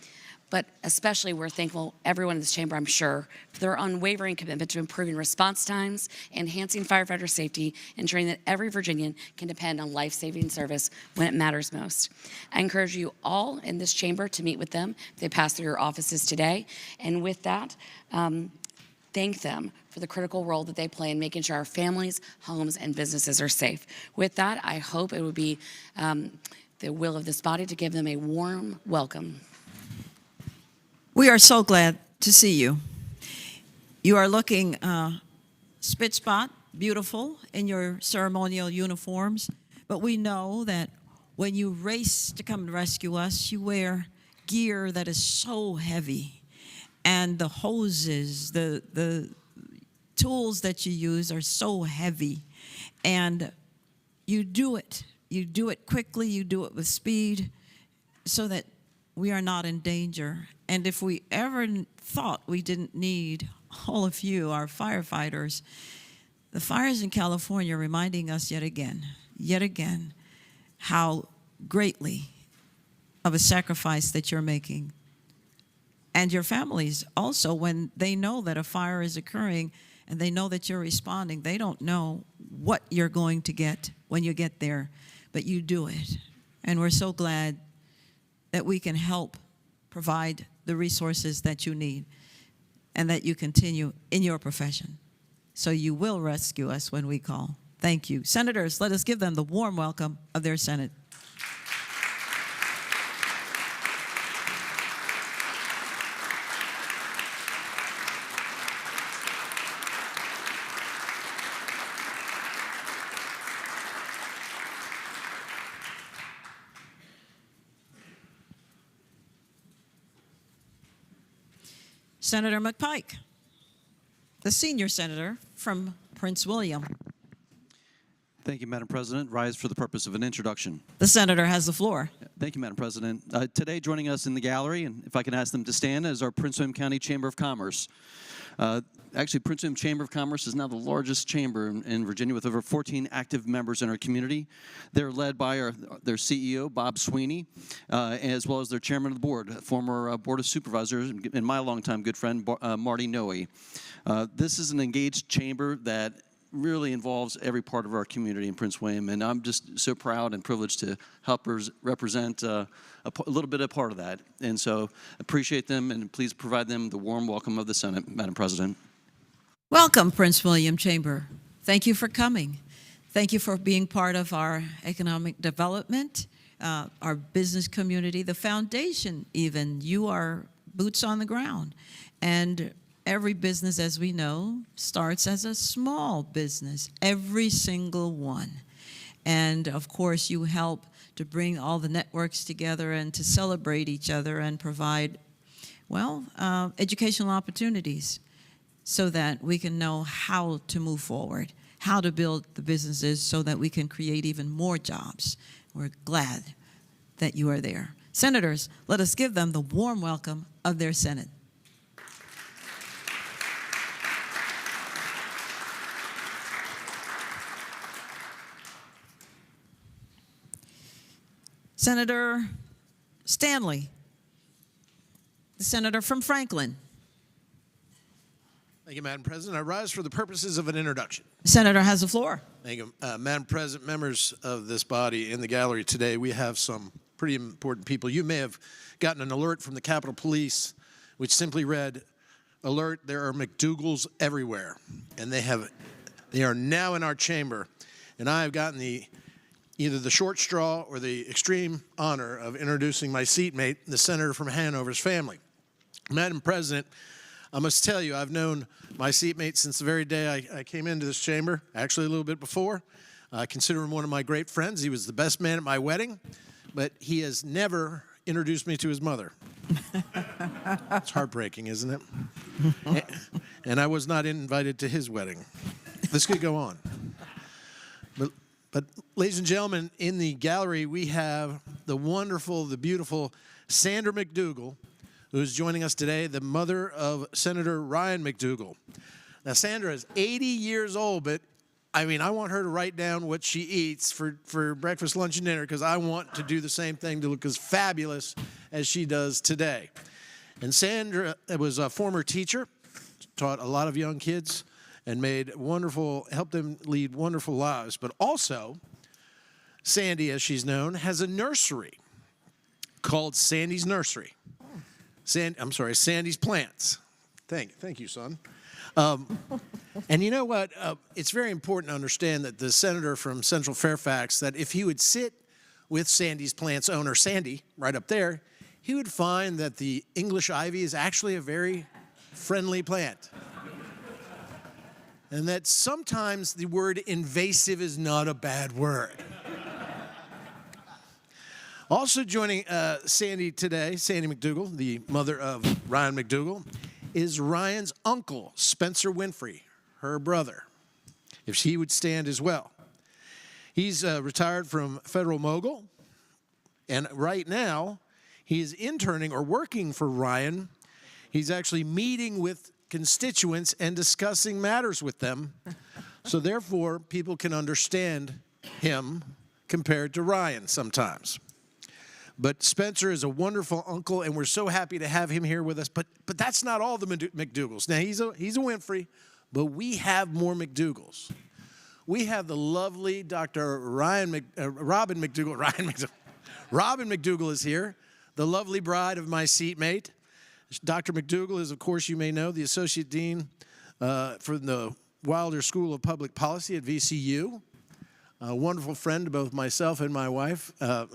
but especially we're thankful, everyone in this chamber, I'm sure, for their unwavering commitment to improving response times, enhancing firefighter safety, ensuring that every Virginian can depend on life-saving service when it matters most. I encourage you all in this chamber to meet with them. They pass through your offices today, and with that, thank them for the critical role that they play in making sure our families, homes, and businesses are safe. With that, I hope it would be the will of this body to give them a warm welcome. We are so glad to see you. You are looking spit spot, beautiful in your ceremonial uniforms, but we know that when you race to come and rescue us, you wear gear that is so heavy, and the hoses, the tools that you use are so heavy, and you do it. You do it quickly, you do it with speed, so that we are not in danger. And if we ever thought we didn't need all of you, our firefighters, the fires in California are reminding us yet again, how greatly of a sacrifice that you're making. And your families also, when they know that a fire is occurring and they know that you're responding, they don't know what you're going to get when you get there. But you do it. And we're so glad that we can help provide the resources that you need and that you continue in your profession. So you will rescue us when we call. Thank you. Senators, let us give them the warm welcome of their Senate. Senator McPike, the senior senator from Prince William. Thank you, Madam President. Rise for the purpose of an introduction. The senator has the floor. Thank you, Madam President. Today, joining us in the gallery, and if I can ask them to stand, is our Prince William County Chamber of Commerce. Actually, Prince William Chamber of Commerce is now the largest chamber in Virginia with over 14 active members in our community. They're led by their CEO, Bob Sweeney, as well as their chairman of the board, former Board of Supervisors, and my longtime good friend, Marty Noe. This is an engaged chamber that really involves every part of our community in Prince William, and I'm just so proud and privileged to help represent a little bit of part of that. And so appreciate them, and please provide them the warm welcome of the Senate, Madam President. Welcome, Prince William Chamber. Thank you for coming. Thank you for being part of our economic development, our business community, the foundation even. You are boots on the ground. And every business, as we know, starts as a small business, every single one. And of course, you help to bring all the networks together and to celebrate each other and provide, well, educational opportunities so that we can know how to move forward, how to build the businesses so that we can create even more jobs. We're glad that you are there. Senators, let us give them the warm welcome of their Senate. Senator Stanley, the senator from Franklin. Thank you, Madam President. I rise for the purposes of an introduction. The senator has the floor. Thank you. Madam President, members of this body in the gallery today, we have some pretty important people. You may have gotten an alert from the Capitol Police, which simply read, "Alert, there are McDougal's everywhere." And they are now in our chamber. And I have gotten the either the short straw or the extreme honor of introducing my seatmate, the senator from Hanover's family. Madam President, I must tell you, I've known my seatmate since the very day I came into this chamber, actually a little bit before. I consider him one of my great friends. He was the best man at my wedding, but he has never introduced me to his mother. It's heartbreaking, isn't it? And I was not invited to his wedding. This could go on. But ladies and gentlemen, in the gallery, we have the wonderful, the beautiful Sandra McDougal, who is joining us today, the mother of Senator Ryan McDougal. Now, Sandra is 80 years old, but I mean, I want her to write down what she eats for breakfast, lunch, and dinner, because I want to do the same thing to look as fabulous as she does today. And Sandra was a former teacher, taught a lot of young kids, and helped them lead wonderful lives. But also, Sandy, as she's known, has a nursery called Sandy's Nursery. Sandy's Plants. Thank you, son. And you know what? It's very important to understand that the senator from Central Fairfax, that if he would sit with Sandy's Plants owner, Sandy, right up there, he would find that the English ivy is actually a very friendly plant. And that sometimes the word invasive is not a bad word. Also joining Sandy today, Sandy McDougal, the mother of Ryan McDougal, is Ryan's uncle, Spencer Winfrey, her brother, if he would stand as well. He's retired from Federal Mogul, and right now he is interning or working for Ryan. He's actually meeting with constituents and discussing matters with them, so therefore people can understand him compared to Ryan sometimes. But Spencer is a wonderful uncle, and we're so happy to have him here with us. But that's not all the McDougals. Now, he's a Winfrey, but we have more McDougals. We have the lovely Dr. Robin McDougal. Robin McDougal is here, the lovely bride of my seatmate. Dr. McDougal is, of course, you may know, the Associate Dean for the Wilder School of Public Policy at VCU. A wonderful friend to both myself and my wife.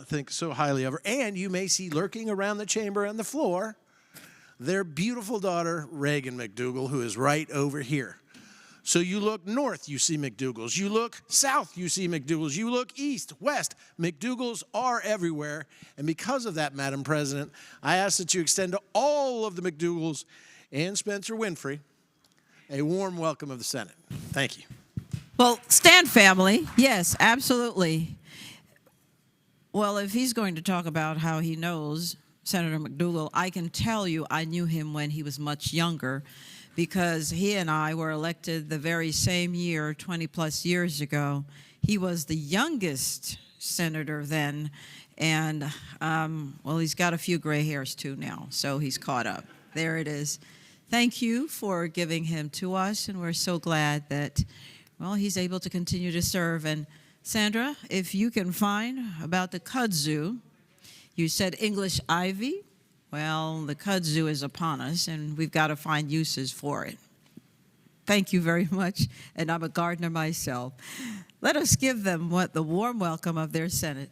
Think so highly of her. And you may see lurking around the chamber and the floor their beautiful daughter, Reagan McDougal, who is right over here. So you look north, you see McDougals. You look south, you see McDougals. You look east, west. McDougals are everywhere. And because of that, Madam President, I ask that you extend to all of the McDougals and Spencer Winfrey a warm welcome of the Senate. Thank you. Well, stand, family. Yes, absolutely. Well, if he's going to talk about how he knows Senator McDougal, I can tell you I knew him when he was much younger, because he and I were elected the very same year, 20-plus years ago. He was the youngest senator then, and, well, he's got a few gray hairs, too, now, so he's caught up. There it is. Thank you for giving him to us, and we're so glad that, well, he's able to continue to serve. And Sandra, if you can find about the kudzu, you said English ivy. Well, the kudzu is upon us, and we've got to find uses for it. Thank you very much, and I'm a gardener myself. Let us give them the warm welcome of their Senate.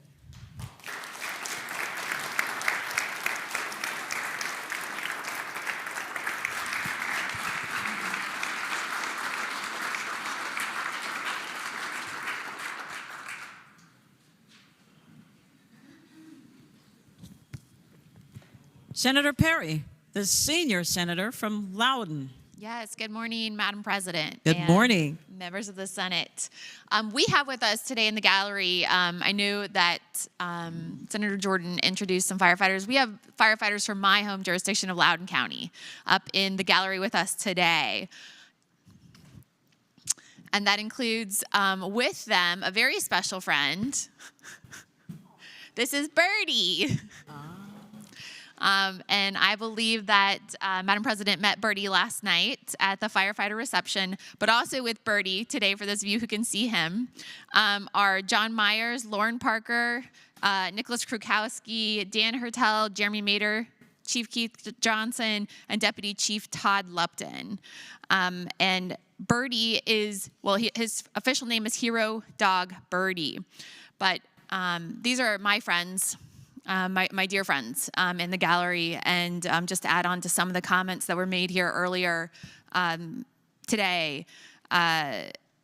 Senator Perry, the senior senator from Loudoun. Yes, good morning, Madam President. Good morning. Members of the Senate. We have with us today in the gallery, I know that Senator Jordan introduced some firefighters. We have firefighters from my home jurisdiction of Loudoun County up in the gallery with us today. And that includes with them a very special friend. This is Birdie. And I believe that Madam President met Birdie last night at the firefighter reception, but also with Birdie today, for those of you who can see him, are John Myers, Lauren Parker, Nicholas Krukowski, Dan Hertel, Jeremy Mader, Chief Keith Johnson, and Deputy Chief Todd Lupton. And Birdie is, well, his official name is Hero Dog Birdie, but these are my friends, my dear friends in the gallery. And just to add on to some of the comments that were made here earlier today,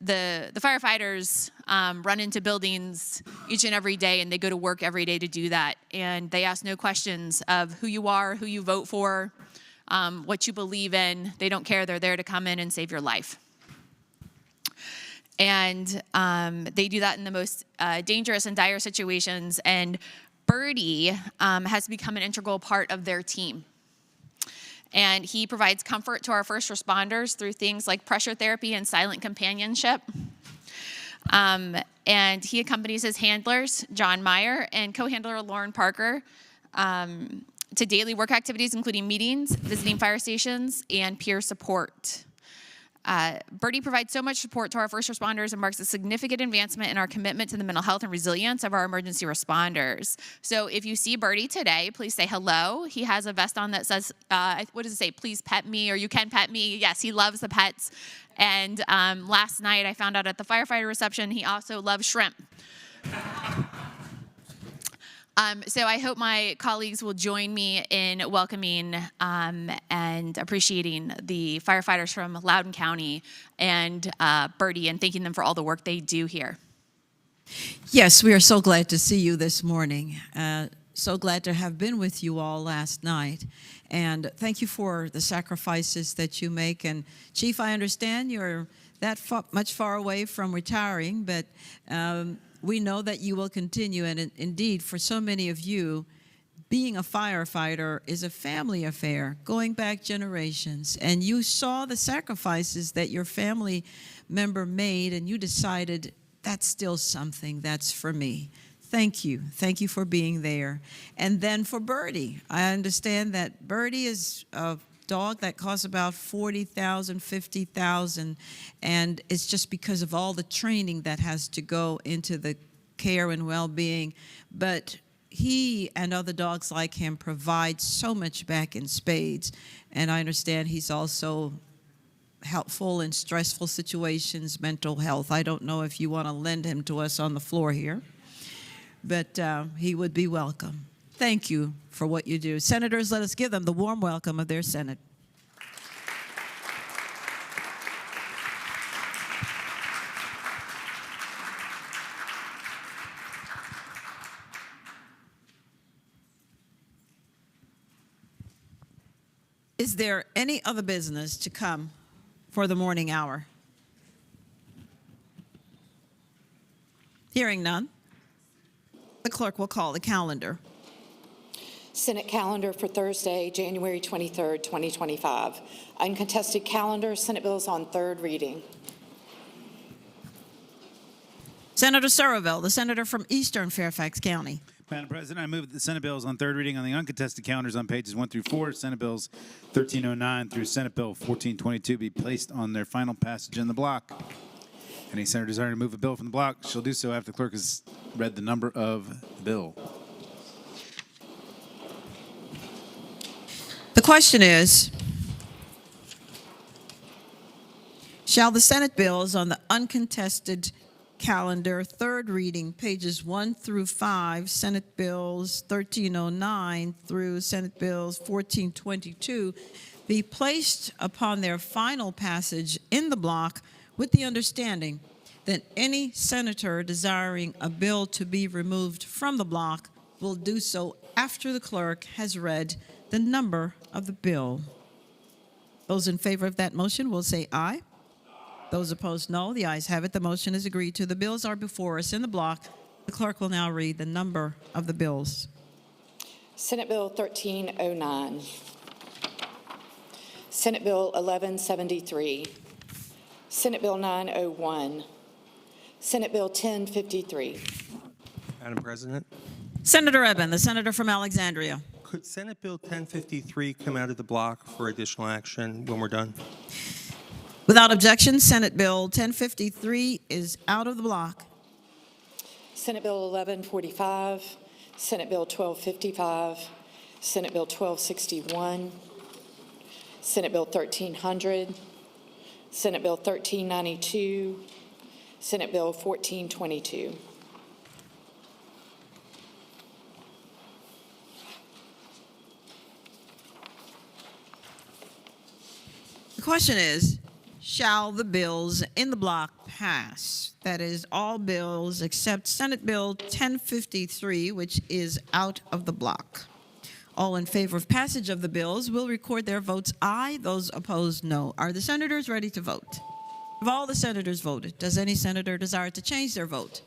the firefighters run into buildings each and every day, and they go to work every day to do that. And they ask no questions of who you are, who you vote for, what you believe in. They don't care. They're there to come in and save your life. And they do that in the most dangerous and dire situations. And Birdie has become an integral part of their team. And he provides comfort to our first responders through things like pressure therapy and silent companionship. And he accompanies his handlers, John Meyer and co-handler Lauren Parker, to daily work activities, including meetings, visiting fire stations, and peer support. Birdie provides so much support to our first responders and marks a significant advancement in our commitment to the mental health and resilience of our emergency responders. So if you see Birdie today, please say hello. He has a vest on that says, what does it say? Please pet me, or you can pet me. Yes, he loves the pets. And last night I found out at the firefighter reception, he also loves shrimp. So I hope my colleagues will join me in welcoming and appreciating the firefighters from Loudoun County and Birdie, and thanking them for all the work they do here. Yes, we are so glad to see you this morning. So glad to have been with you all last night. And thank you for the sacrifices that you make. And Chief, I understand you're that much far away from retiring, but we know that you will continue, and indeed, for so many of you, being a firefighter is a family affair, going back generations, and you saw the sacrifices that your family member made, and you decided, that's still something, that's for me. Thank you. Thank you for being there. And then for Birdie, I understand that Birdie is a dog that costs about $40,000, $50,000, and it's just because of all the training that has to go into the care and well-being. But he and other dogs like him provide so much back in spades, and I understand he's also helpful in stressful situations, mental health. I don't know if you want to lend him to us on the floor here, but he would be welcome. Thank you for what you do. Senators, let us give them the warm welcome of their Senate. Is there any other business to come for the morning hour? Hearing none, the clerk will call the calendar. Senate calendar for Thursday, January 23rd, 2025. Uncontested calendar, Senate bills on third reading. Senator Surreville, the senator from Eastern Fairfax County. Madam President, I move that the Senate bills on third reading on the uncontested calendars on pages 1 through 4, Senate bills 1309 through Senate bill 1422 be placed on their final passage in the block. Any senator desiring to move a bill from the block shall do so after the clerk has read the number of the bill. The question is, shall the Senate bills on the uncontested calendar, third reading, pages 1 through 5, Senate bills 1309 through Senate bills 1422, be placed upon their final passage in the block with the understanding that any senator desiring a bill to be removed from the block will do so after the clerk has read the number of the bill. Those in favor of that motion will say aye. Those opposed, no. The ayes have it. The motion is agreed to. The bills are before us in the block. The clerk will now read the number of the bills. Senate Bill 1309. Senate Bill 1173. Senate Bill 901. Senate Bill 1053. Madam President. Senator Eben, the senator from Alexandria. Could Senate Bill 1053 come out of the block for additional action when we're done? Without objection, Senate Bill 1053 is out of the block. Senate Bill 1145, Senate Bill 1255, Senate Bill 1261, Senate Bill 1300, Senate Bill 1392, Senate Bill 1422. question is, shall the bills in the block pass? That is, all bills except Senate Bill 1053, which is out of the block. All in favor of passage of the bills will record their votes aye. Those opposed, no. Are the senators ready to vote? Have all the senators voted? Does any senator desire to change their vote?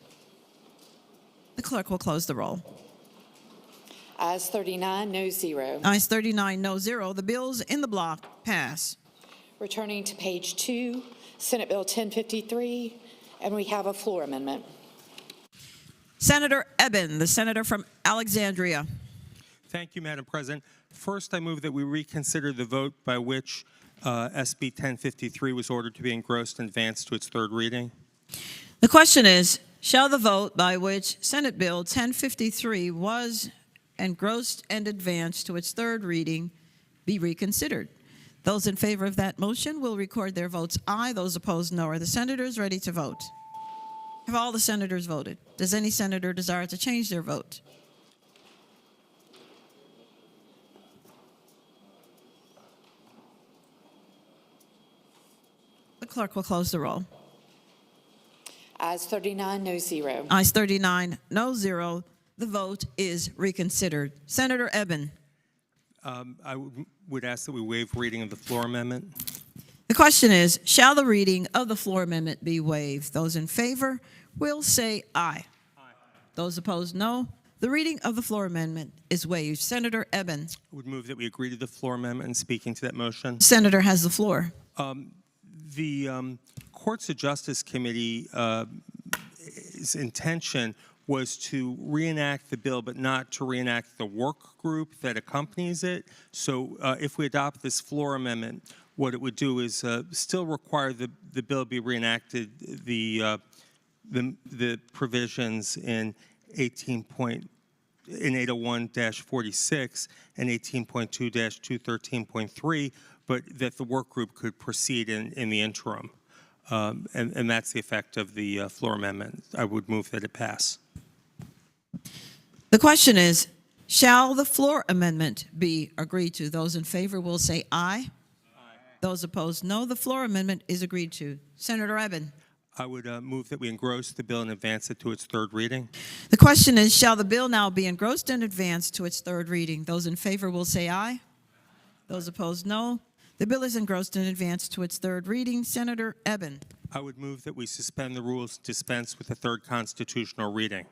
The clerk will close the roll. Ayes 39, no 0. Ayes 39, no 0. The bills in the block pass. Returning to page 2, Senate Bill 1053, and we have a floor amendment. Senator Eben, the senator from Alexandria. Thank you, Madam President. First, I move that we reconsider the vote by which SB 1053 was ordered to be engrossed and advanced to its third reading. The question is, shall the vote by which Senate Bill 1053 was engrossed and advanced to its third reading be reconsidered? Those in favor of that motion will record their votes aye. Those opposed, no. Are the senators ready to vote? Have all the senators voted? Does any senator desire to change their vote? The clerk will close the roll. Ayes 39, no 0. Ayes 39, no 0. The vote is reconsidered. Senator Eben. I would ask that we waive reading of the floor amendment. The question is, shall the reading of the floor amendment be waived? Those in favor will say aye. Aye. Those opposed, no. The reading of the floor amendment is waived. Senator Eben. I would move that we agree to the floor amendment and speaking to that motion. Senator has the floor. The Courts of Justice Committee's intention was to reenact the bill, but not to reenact the work group that accompanies it. So if we adopt this floor amendment, what it would do is still require the bill be reenacted, the provisions in 801-46 and 18.2-213.3, but that the work group could proceed in the interim. And that's the effect of the floor amendment. I would move that it pass. The question is, shall the floor amendment be agreed to? Those in favor will say aye. Aye. Those opposed, no. The floor amendment is agreed to. Senator Eben. I would move that we engross the bill and advance it to its third reading. The question is, shall the bill now be engrossed and advanced to its third reading? Those in favor will say aye. Those opposed, no. The bill is engrossed and advanced to its third reading. Senator Eben. I would move that we suspend the rules, dispense with the third constitutional reading.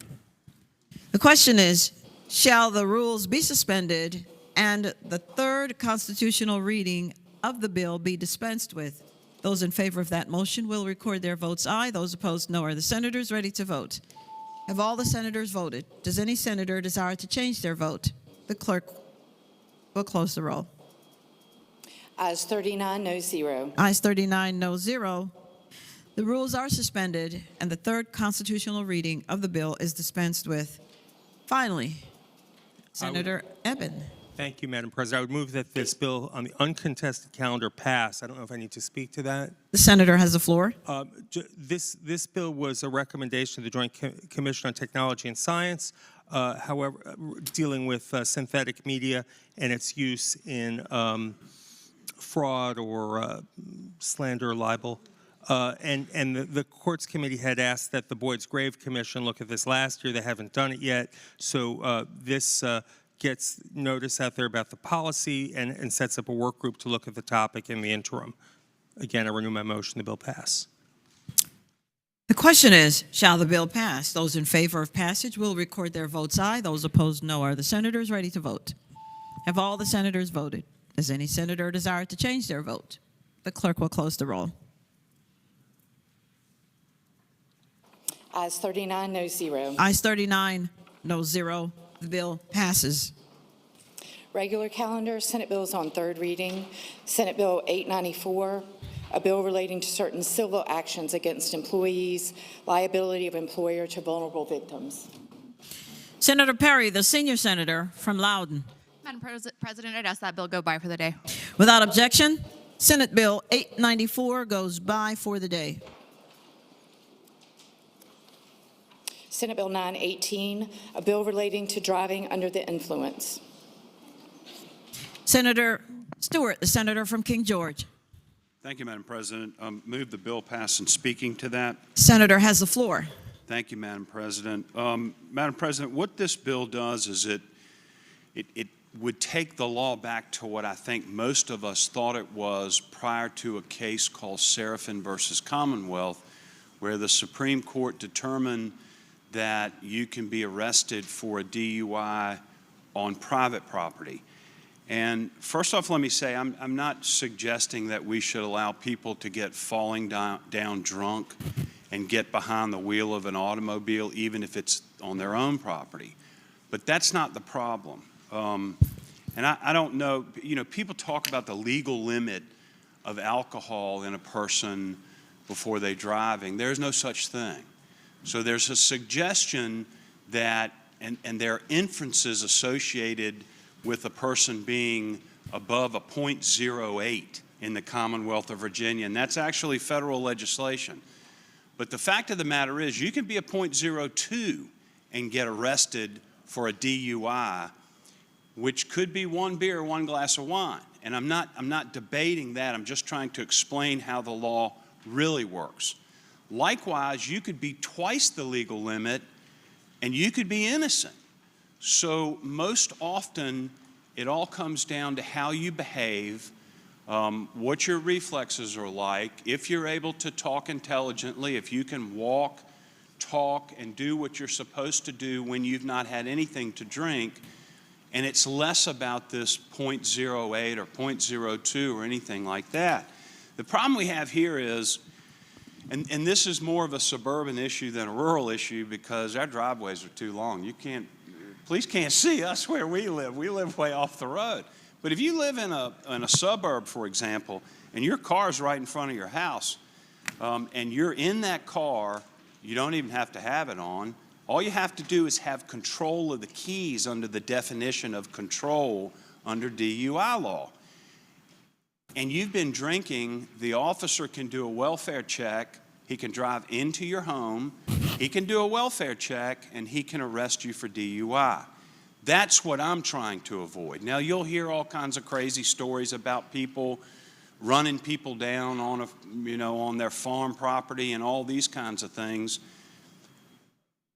The question is, shall the rules be suspended and the third constitutional reading of the bill be dispensed with? Those in favor of that motion will record their votes aye. Those opposed, no. Are the senators ready to vote? Have all the senators voted? Does any senator desire to change their vote? The clerk will close the roll. Ayes 39, no 0. Ayes 39, no 0. The rules are suspended and the third constitutional reading of the bill is dispensed with. Finally, Senator Eben. Thank you, Madam President. I would move that this bill on the uncontested calendar pass. I don't know if I need to speak to that. The senator has the floor. This bill was a recommendation of the Joint Commission on Technology and Science, however, dealing with synthetic media and its use in fraud or slander or libel. And the Courts Committee had asked that the Boyd's Grave Commission look at this last year. They haven't done it yet. So this gets notice out there about the policy and sets up a work group to look at the topic in the interim. Again, I renew my motion the bill pass. The question is, shall the bill pass? Those in favor of passage will record their votes aye. Those opposed, no. Are the senators ready to vote? Have all the senators voted? Does any senator desire to change their vote? The clerk will close the roll. Ayes 39, no 0. Ayes 39, no 0. The bill passes. Regular calendar, Senate bills on third reading. Senate Bill 894, a bill relating to certain civil actions against employees, liability of employer to vulnerable victims. Senator Perry, the senior senator from Loudoun. Madam President, I'd ask that bill go by for the day. Without objection, Senate Bill 894 goes by for the day. Senate Bill 918, a bill relating to driving under the influence. Senator Stewart, the senator from King George. Thank you, Madam President. Move the bill pass and speaking to that. Senator has the floor. Thank you, Madam President. Madam President, what this bill does is it would take the law back to what I think most of us thought it was prior to a case called Serafin versus Commonwealth, where the Supreme Court determined that you can be arrested for a DUI on private property. And first off, let me say, I'm not suggesting that we should allow people to get falling down drunk and get behind the wheel of an automobile, even if it's on their own property. But that's not the problem. And I don't know, people talk about the legal limit of alcohol in a person before they're driving. There's no such thing. So there's a suggestion that, and there are inferences associated with a person being above a .08 in the Commonwealth of Virginia, and that's actually federal legislation. But the fact of the matter is, you can be a .02 and get arrested for a DUI, which could be one beer, one glass of wine. And I'm not debating that. I'm just trying to explain how the law really works. Likewise, you could be twice the legal limit and you could be innocent. So most often, it all comes down to how you behave, what your reflexes are like, if you're able to talk intelligently, if you can walk, talk, and do what you're supposed to do when you've not had anything to drink. And it's less about this .08 or .02 or anything like that. The problem we have here is, and this is more of a suburban issue than a rural issue because our driveways are too long. Police can't see us where we live. We live way off the road. But if you live in a suburb, for example, and your car's right in front of your house, and you're in that car, you don't even have to have it on. All you have to do is have control of the keys under the definition of control under DUI law. And you've been drinking, the officer can do a welfare check, he can drive into your home, he can do a welfare check, and he can arrest you for DUI. That's what I'm trying to avoid. Now, you'll hear all kinds of crazy stories about people running people down on on their farm property and all these kinds of things.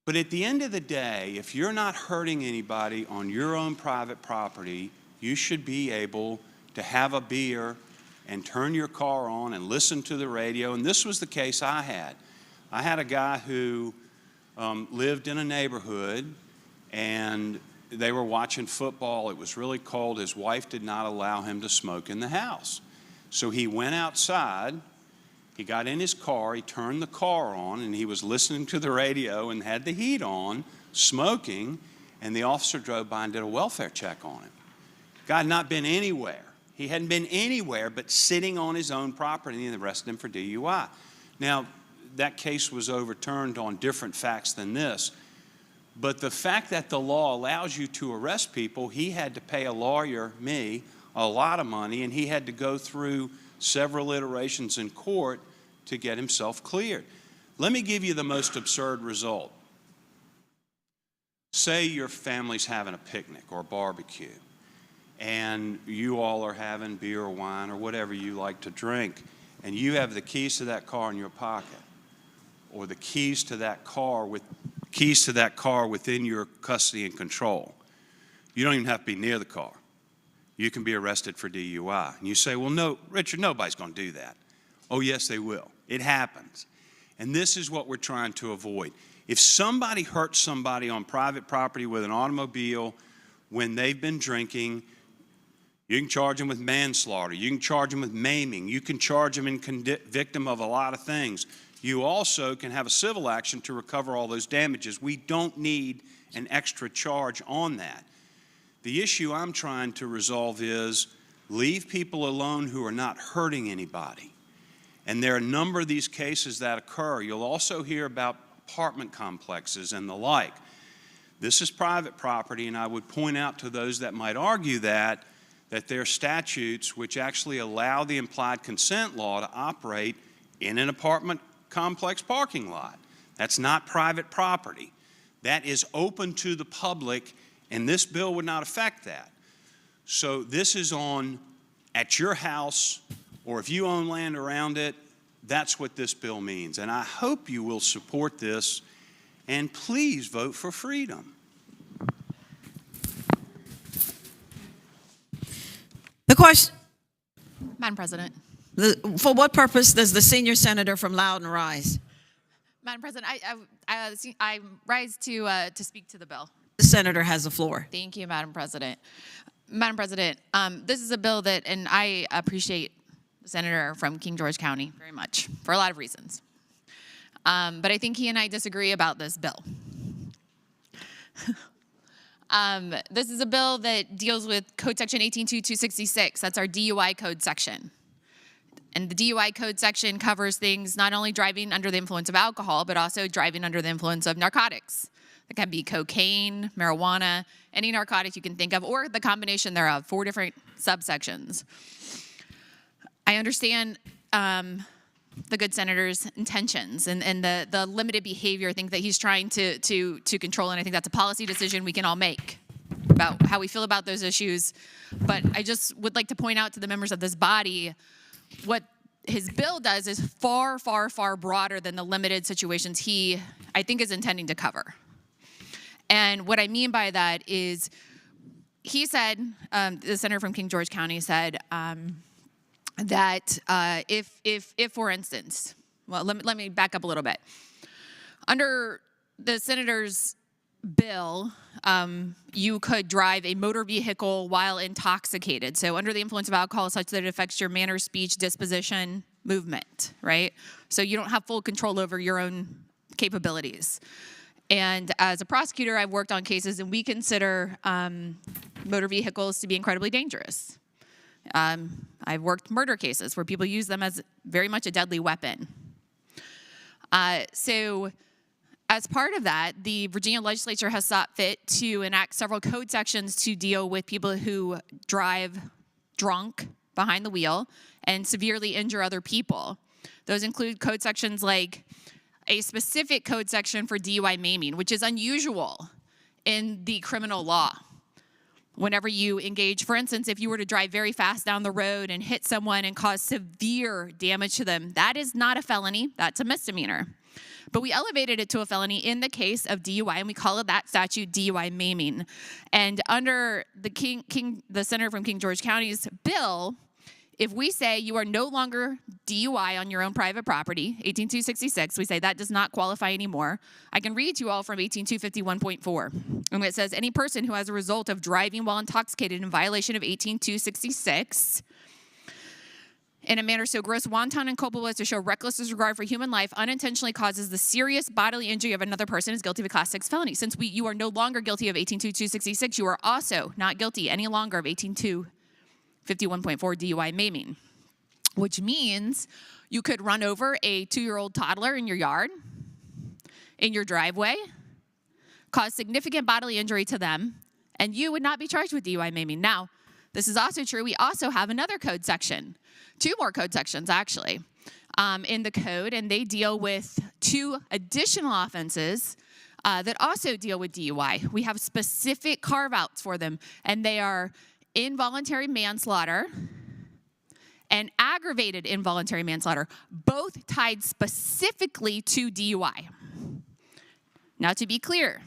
But at the end of the day, if you're not hurting anybody on your own private property, you should be able to have a beer and turn your car on and listen to the radio. And this was the case I had. I had a guy who lived in a neighborhood, and they were watching football. It was really cold. His wife did not allow him to smoke in the house. So he went outside, he got in his car, he turned the car on, and he was listening to the radio and had the heat on, smoking, and the officer drove by and did a welfare check on him. Guy had not been anywhere. He hadn't been anywhere but sitting on his own property, and they arrested him for DUI. Now, that case was overturned on different facts than this, but the fact that the law allows you to arrest people, he had to pay a lawyer, me, a lot of money, and he had to go through several iterations in court to get himself cleared. Let me give you the most absurd result. Say your family's having a picnic or a barbecue, and you all are having beer or wine or whatever you like to drink, and you have the keys to that car in your pocket, or the keys to that car within your custody and control. You don't even have to be near the car. You can be arrested for DUI. And you say, well, no, Richard, nobody's going to do that. Oh, yes, they will. It happens. And this is what we're trying to avoid. If somebody hurts somebody on private property with an automobile when they've been drinking, you can charge them with manslaughter. You can charge them with maiming. You can charge them and convict them of a lot of things. You also can have a civil action to recover all those damages. We don't need an extra charge on that. The issue I'm trying to resolve is leave people alone who are not hurting anybody. And there are a number of these cases that occur. You'll also hear about apartment complexes and the like. This is private property, and I would point out to those that might argue that there are statutes which actually allow the implied consent law to operate in an apartment complex parking lot. That's not private property. That is open to the public, and this bill would not affect that. So this is on at your house or if you own land around it, that's what this bill means. And I hope you will support this, and please vote for freedom. The question. Madam President. For what purpose does the senior senator from Loudoun rise? Madam President, I rise to speak to the bill. The senator has the floor. Thank you, Madam President. Madam President, this is a bill that, and I appreciate the senator from King George County very much for a lot of reasons. But I think he and I disagree about this bill. This is a bill that deals with Code Section 18.2.266. That's our DUI code section. And the DUI code section covers things not only driving under the influence of alcohol, but also driving under the influence of narcotics. That can be cocaine, marijuana, any narcotic you can think of, or the combination thereof, 4 different subsections. I understand the good senator's intentions and the limited behavior I think that he's trying to control, and I think that's a policy decision we can all make about how we feel about those issues. But I just would like to point out to the members of this body what his bill does is far, far, far broader than the limited situations he, I think, is intending to cover. And what I mean by that is he said, the senator from King George County said that if for instance, well, let me back up a little bit. Under the senator's bill, you could drive a motor vehicle while intoxicated. So under the influence of alcohol such that it affects your manner, speech, disposition, movement, right? So you don't have full control over your own capabilities. And as a prosecutor, I've worked on cases and we consider motor vehicles to be incredibly dangerous. I've worked murder cases where people use them as very much a deadly weapon. So as part of that, the Virginia legislature has sought fit to enact several code sections to deal with people who drive drunk behind the wheel and severely injure other people. Those include code sections like a specific code section for DUI maiming, which is unusual in the criminal law. Whenever you engage, for instance, if you were to drive very fast down the road and hit someone and cause severe damage to them, that is not a felony, that's a misdemeanor. But we elevated it to a felony in the case of DUI, and we call it that statute DUI maiming. And under the senator from King George County's bill, if we say you are no longer DUI on your own private property, 18.266, we say that does not qualify anymore. I can read to you all from 18.251.4. And it says, any person who as a result of driving while intoxicated in violation of 18.266 in a manner so gross, wanton, and culpable as to show reckless disregard for human life, unintentionally causes the serious bodily injury of another person is guilty of a Class 6 felony. Since you are no longer guilty of 18.266, you are also not guilty any longer of 18.251.4 DUI maiming, which means you could run over a 2-year-old toddler in your yard, in your driveway, cause significant bodily injury to them, and you would not be charged with DUI maiming. Now, this is also true. We also have another code section, 2 more code sections actually, in the code, and they deal with 2 additional offenses that also deal with DUI. We have specific carve-outs for them, and they are involuntary manslaughter and aggravated involuntary manslaughter, both tied specifically to DUI. Now, to be clear,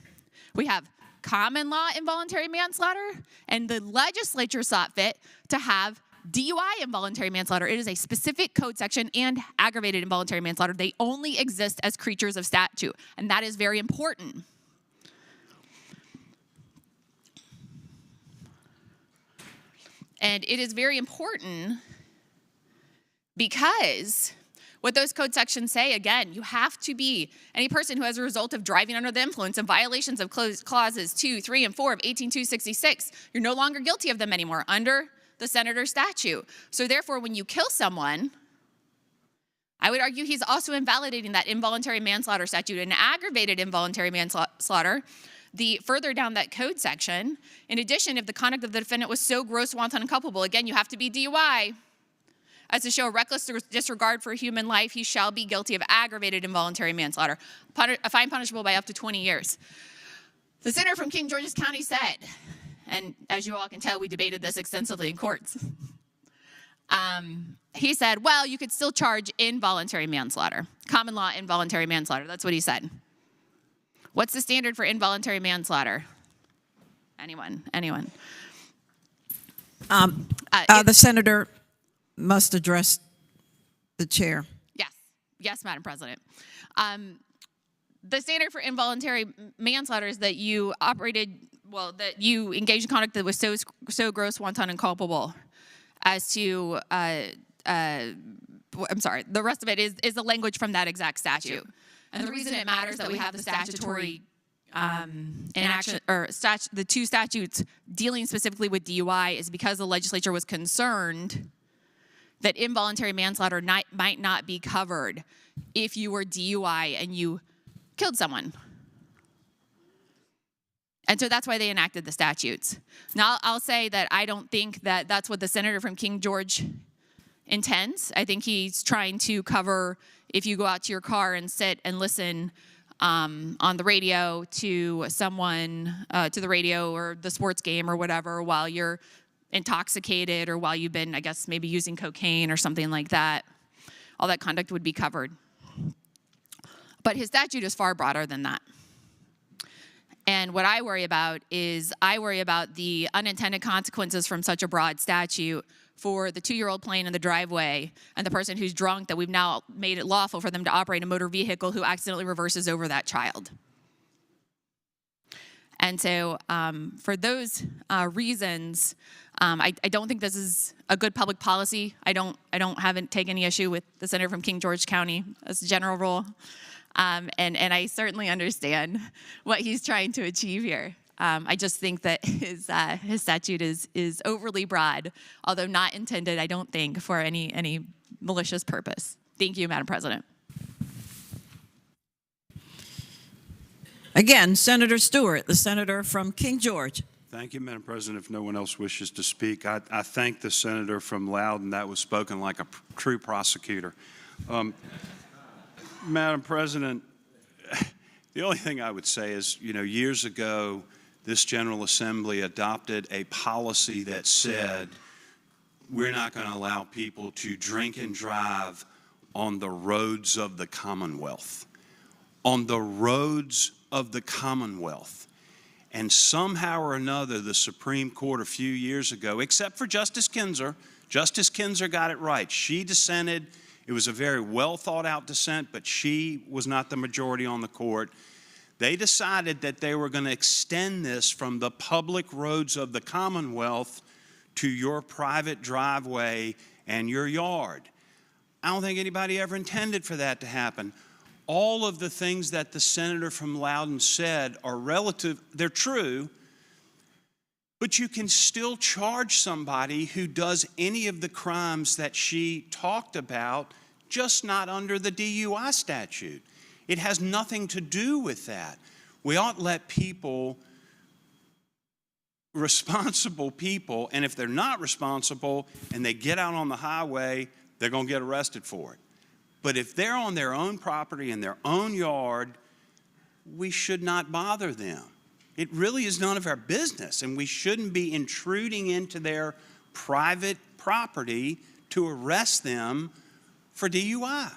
we have common law involuntary manslaughter, and the legislature sought fit to have DUI involuntary manslaughter. It is a specific code section, and aggravated involuntary manslaughter. They only exist as creatures of statute, and that is very important. And it is very important because what those code sections say, again, you have to be any person who as a result of driving under the influence of violations of clauses 2, 3, and 4 of 18.266, you're no longer guilty of them anymore under the senator's statute. So therefore, when you kill someone, I would argue he's also invalidating that involuntary manslaughter statute. And aggravated involuntary manslaughter, the further down that code section, in addition, if the conduct of the defendant was so gross, wanton, and culpable, again, you have to be DUI, as to show reckless disregard for human life, he shall be guilty of aggravated involuntary manslaughter, a fine punishable by up to 20 years. The senator from King George's County said, and as you all can tell, we debated this extensively in courts, He said, well, you could still charge involuntary manslaughter, common law involuntary manslaughter. That's what he said. What's the standard for involuntary manslaughter? Anyone? The senator must address the chair. Yes, Madam President. The standard for involuntary manslaughter is that you that you engaged in conduct that was so gross, wanton, and culpable as to, I'm sorry, the rest of it is the language from that exact statute. And the reason it matters that we have the statutory inaction, or the two statutes dealing specifically with DUI is because the legislature was concerned that involuntary manslaughter might not be covered if you were DUI and you killed someone. And so that's why they enacted the statutes. Now, I'll say that I don't think that that's what the senator from King George intends. I think he's trying to cover if you go out to your car and sit and listen on the radio to someone, to the radio or the sports game or whatever while you're intoxicated or while you've been, I guess, maybe using cocaine or something like that. All that conduct would be covered. But his statute is far broader than that. And what I worry about is the unintended consequences from such a broad statute for the 2-year-old playing in the driveway and the person who's drunk that we've now made it lawful for them to operate a motor vehicle who accidentally reverses over that child. And so for those reasons, I don't think this is a good public policy. I haven't taken any issue with the senator from King George County as a general rule. And I certainly understand what he's trying to achieve here. I just think that his statute is overly broad, although not intended, I don't think, for any malicious purpose. Thank you, Madam President. Again, Senator Stewart, the senator from King George. Thank you, Madam President. If no one else wishes to speak, I thank the senator from Loudoun. That was spoken like a true prosecutor. Madam President, the only thing I would say is, years ago, this General Assembly adopted a policy that said we're not going to allow people to drink and drive on the roads of the Commonwealth. On the roads of the Commonwealth. And somehow or another, the Supreme Court a few years ago, except for Justice Kinzer got it right. She dissented. It was a very well thought out dissent, but she was not the majority on the court. They decided that they were going to extend this from the public roads of the Commonwealth to your private driveway and your yard. I don't think anybody ever intended for that to happen. All of the things that the senator from Loudoun said are relative, they're true, but you can still charge somebody who does any of the crimes that she talked about, just not under the DUI statute. It has nothing to do with that. We ought to let people, responsible people, and if they're not responsible and they get out on the highway, they're going to get arrested for it. But if they're on their own property in their own yard, we should not bother them. It really is none of our business, and we shouldn't be intruding into their private property to arrest them for DUI.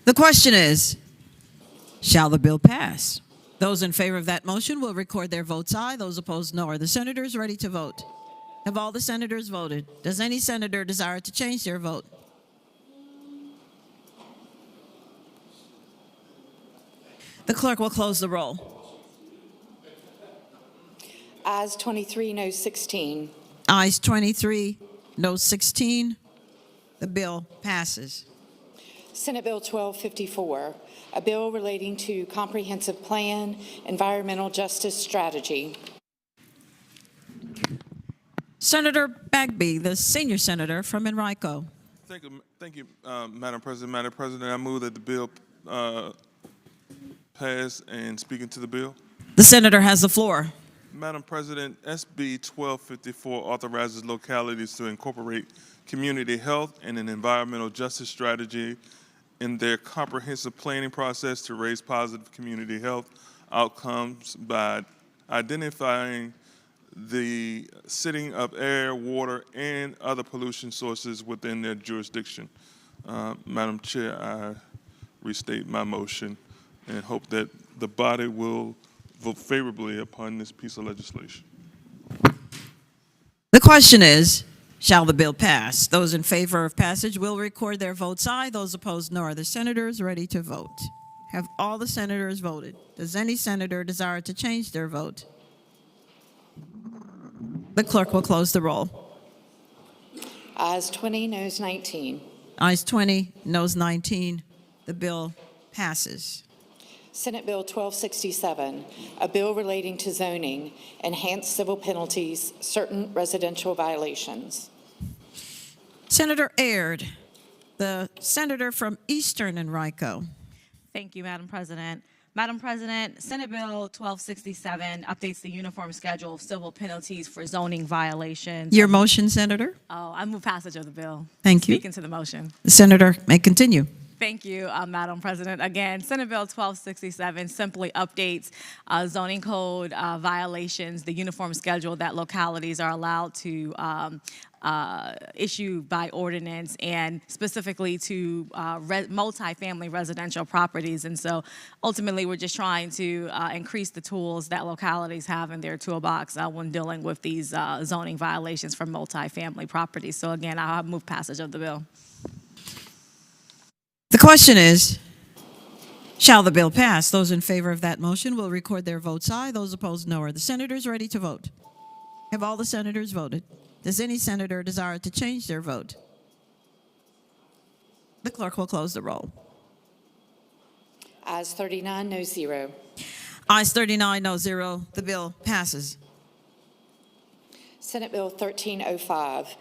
The question is, shall the bill pass? Those in favor of that motion will record their votes aye. Those opposed, no. Are the senators ready to vote? Have all the senators voted? Does any senator desire to change their vote? The clerk will close the roll. Ayes 23, no 16. Ayes 23, no 16. The bill passes. Senate Bill 1254, a bill relating to comprehensive plan, environmental justice strategy. Senator Bagby, the senior senator from Enrico. Thank you, Madam President. Madam President, I move that the bill pass and speaking to the bill. The senator has the floor. Madam President, SB 1254 authorizes localities to incorporate community health and an environmental justice strategy in their comprehensive planning process to raise positive community health outcomes by identifying the sitting of air, water, and other pollution sources within their jurisdiction. Madam Chair, I restate my motion and hope that the body will vote favorably upon this piece of legislation. The question is, shall the bill pass? Those in favor of passage will record their votes aye. Those opposed, no. Are the senators ready to vote? Have all the senators voted? Does any senator desire to change their vote? The clerk will close the roll. Ayes 20, noes 19. Ayes 20, noes 19. The bill passes. Senate Bill 1267, a bill relating to zoning, enhanced civil penalties, certain residential violations. Senator Aird, the senator from Eastern Enrico. Thank you, Madam President. Madam President, Senate Bill 1267 updates the uniform schedule of civil penalties for zoning violations. Your motion, Senator? Oh, I move passage of the bill. Thank you. Speaking to the motion. The senator may continue. Thank you, Madam President. Again, Senate Bill 1267 simply updates zoning code violations, the uniform schedule that localities are allowed to issue by ordinance, and specifically to multifamily residential properties. And so ultimately, we're just trying to increase the tools that localities have in their toolbox when dealing with these zoning violations for multifamily properties. So again, I'll move passage of the bill. The question is, shall the bill pass? Those in favor of that motion will record their votes aye. Those opposed, no. Are the senators ready to vote? Have all the senators voted? Does any senator desire to change their vote? The clerk will close the roll. Ayes 39, no 0. Ayes 39, no 0. The bill passes. Senate Bill 1305,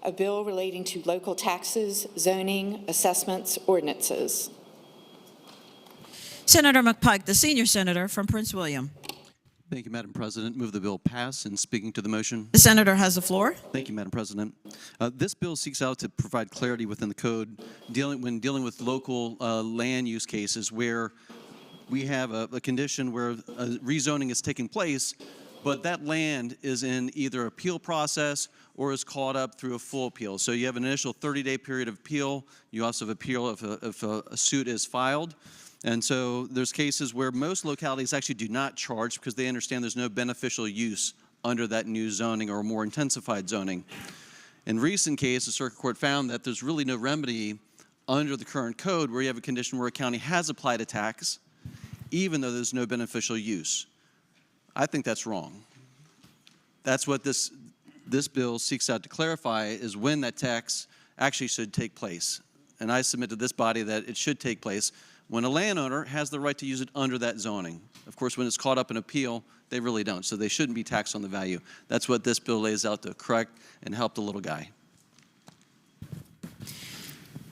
a bill relating to local taxes, zoning, assessments, ordinances. Senator McPike, the senior senator from Prince William. Thank you, Madam President. Move the bill pass. And speaking to the motion. The senator has the floor. Thank you, Madam President. This bill seeks out to provide clarity within the code when dealing with local land use cases where we have a condition where rezoning is taking place, but that land is in either appeal process or is caught up through a full appeal. So you have an initial 30-day period of appeal. You also have appeal if a suit is filed. And so there's cases where most localities actually do not charge because they understand there's no beneficial use under that new zoning or more intensified zoning. In recent cases, the Circuit Court found that there's really no remedy under the current code where you have a condition where a county has applied a tax, even though there's no beneficial use. I think that's wrong. That's what this bill seeks out to clarify, is when that tax actually should take place. And I submit to this body that it should take place when a landowner has the right to use it under that zoning. Of course, when it's caught up in appeal, they really don't, so they shouldn't be taxed on the value. That's what this bill lays out to correct and help the little guy.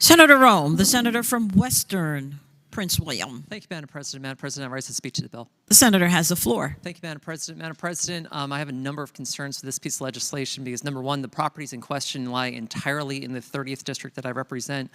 Senator Rome, the senator from Western Prince William. Thank you, Madam President. Madam President, I rise to speak to the bill. The senator has the floor. Thank you, Madam President. Madam President, I have a number of concerns with this piece of legislation because, number one, the properties in question lie entirely in the 30th district that I represent.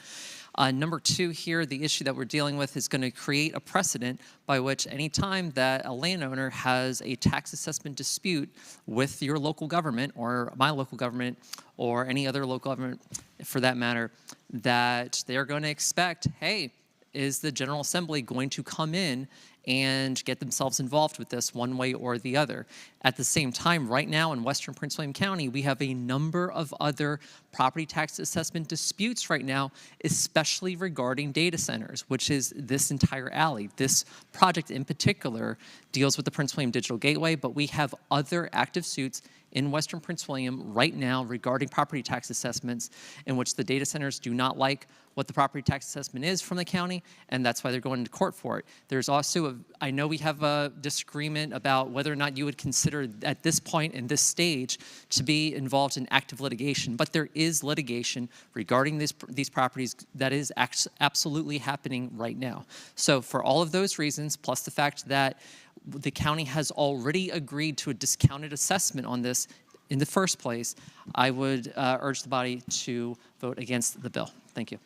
Number two, here, the issue that we're dealing with is going to create a precedent by which any time that a landowner has a tax assessment dispute with your local government or my local government or any other local government for that matter, that they're going to expect, hey, is the General Assembly going to come in and get themselves involved with this one way or the other? At the same time, right now in Western Prince William County, we have a number of other property tax assessment disputes right now, especially regarding data centers, which is this entire alley. This project in particular deals with the Prince William Digital Gateway, but we have other active suits in Western Prince William right now regarding property tax assessments in which the data centers do not like what the property tax assessment is from the county, and that's why they're going to court for it. There's also, I know we have a disagreement about whether or not you would consider at this point in this stage to be involved in active litigation, but there is litigation regarding these properties that is absolutely happening right now. So for all of those reasons, plus the fact that the county has already agreed to a discounted assessment on this in the first place, I would urge the body to vote against the bill. Thank you.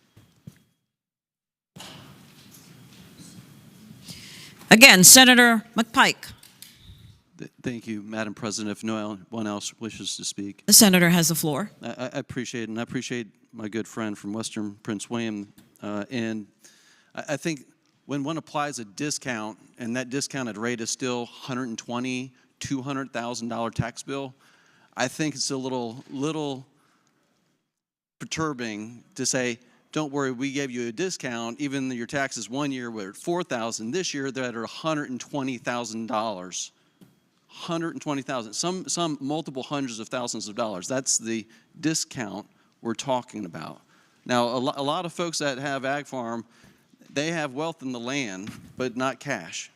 Again, Senator McPike. Thank you, Madam President. If no one else wishes to speak. The senator has the floor. I appreciate it, and I appreciate my good friend from Western Prince William. And I think when one applies a discount, and that discounted rate is still $120,000, $200,000 tax bill, I think it's a little perturbing to say, don't worry, we gave you a discount, even though your taxes one year were at $4,000, this year they're at $120,000. $120,000, some multiple hundreds of thousands of dollars. That's the discount we're talking about. Now, a lot of folks that have ag farm, they have wealth in the land, but not cash.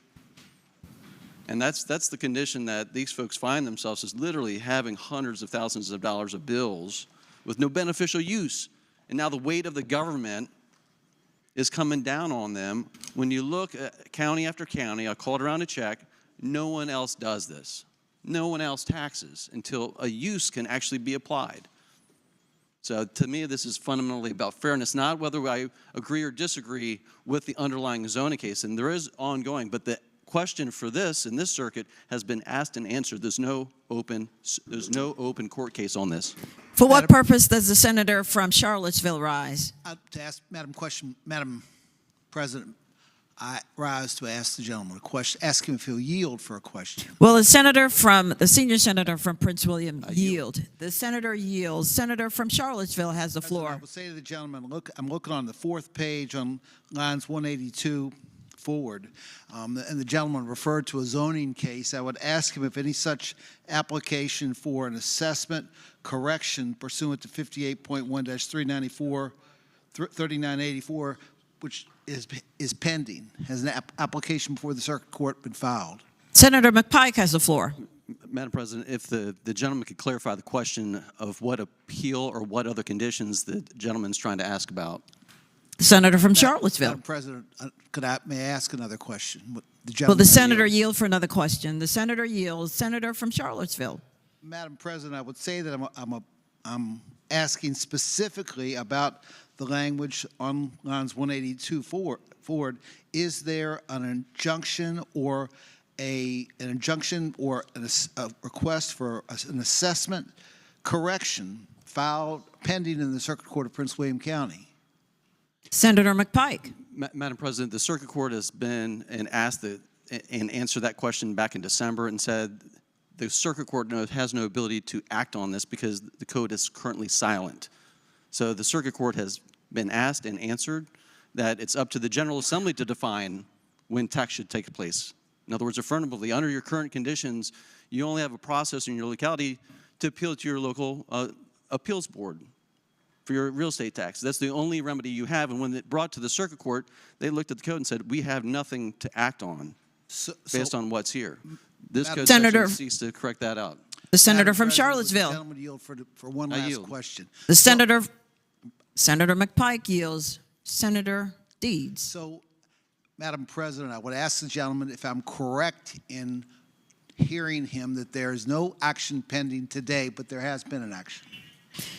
And that's the condition that these folks find themselves, is literally having hundreds of thousands of dollars of bills with no beneficial use. And now the weight of the government is coming down on them. When you look at county after county, I called around to check, no one else does this. No one else taxes until a use can actually be applied. So to me, this is fundamentally about fairness, not whether I agree or disagree with the underlying zoning case. And there is ongoing, but the question for this in this circuit has been asked and answered. There's no open court case on this. For what purpose does the senator from Charlottesville rise? To ask Madam President, I rise to ask the gentleman a question. Ask him if he'll yield for a question. Will the senior senator from Prince William yield? The senator yields. Senator from Charlottesville has the floor. I will say to the gentleman, look, I'm looking on the fourth page on lines 182 forward, and the gentleman referred to a zoning case. I would ask him if any such application for an assessment correction pursuant to 58.1-394, 3984, which is pending. Has an application before the circuit court been filed? Senator McPike has the floor. Madam President, if the gentleman could clarify the question of what appeal or what other conditions the gentleman's trying to ask about. Senator from Charlottesville. Madam President, may I ask another question? Will the senator yield for another question? The senator yields. Senator from Charlottesville. Madam President, I would say that I'm asking specifically about the language on lines 182 forward. Is there an injunction or a request for an assessment correction filed pending in the Circuit Court of Prince William County? Senator McPike. Madam President, the Circuit Court has been and asked and answered that question back in December and said the Circuit Court has no ability to act on this because the code is currently silent. So the Circuit Court has been asked and answered that it's up to the General Assembly to define when tax should take place. In other words, affirmatively, under your current conditions, you only have a process in your locality to appeal to your local appeals board for your real estate tax. That's the only remedy you have. And when it brought to the Circuit Court, they looked at the code and said, we have nothing to act on based on what's here. This code section seeks to correct that out. The senator from Charlottesville. The gentleman yield for one last question. The Senator McPike yields. Senator Deeds. So, Madam President, I would ask the gentleman if I'm correct in hearing him that there is no action pending today, but there has been an action.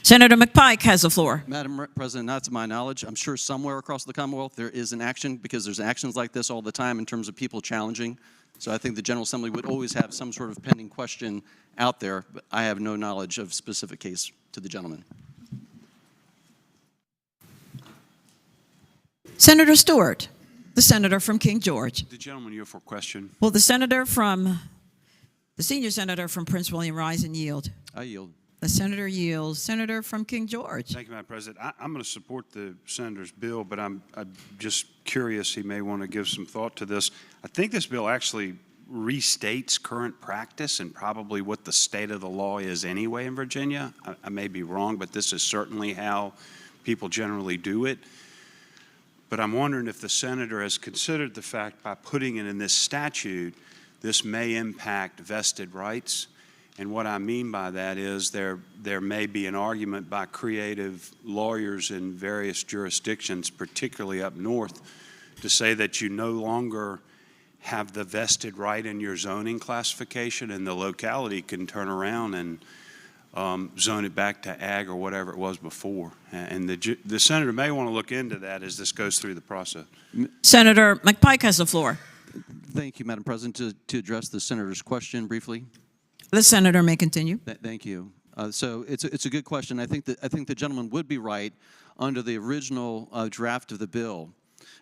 Senator McPike has the floor. Madam President, not to my knowledge, I'm sure somewhere across the Commonwealth there is an action because there's actions like this all the time in terms of people challenging. So I think the General Assembly would always have some sort of pending question out there, but I have no knowledge of specific case to the gentleman. Senator Stewart, the senator from King George. The gentleman yield for question. Will the senior senator from Prince William rise and yield? I yield. The senator yields. Senator from King George. Thank you, Madam President. I'm going to support the senator's bill, but I'm just curious. He may want to give some thought to this. I think this bill actually restates current practice and probably what the state of the law is anyway in Virginia. I may be wrong, but this is certainly how people generally do it. But I'm wondering if the senator has considered the fact by putting it in this statute, this may impact vested rights. And what I mean by that is there may be an argument by creative lawyers in various jurisdictions, particularly up north, to say that you no longer have the vested right in your zoning classification and the locality can turn around and zone it back to ag or whatever it was before. And the senator may want to look into that as this goes through the process. Senator McPike has the floor. Thank you, Madam President. To address the senator's question briefly. The senator may continue. Thank you. So it's a good question. I think the gentleman would be right under the original draft of the bill.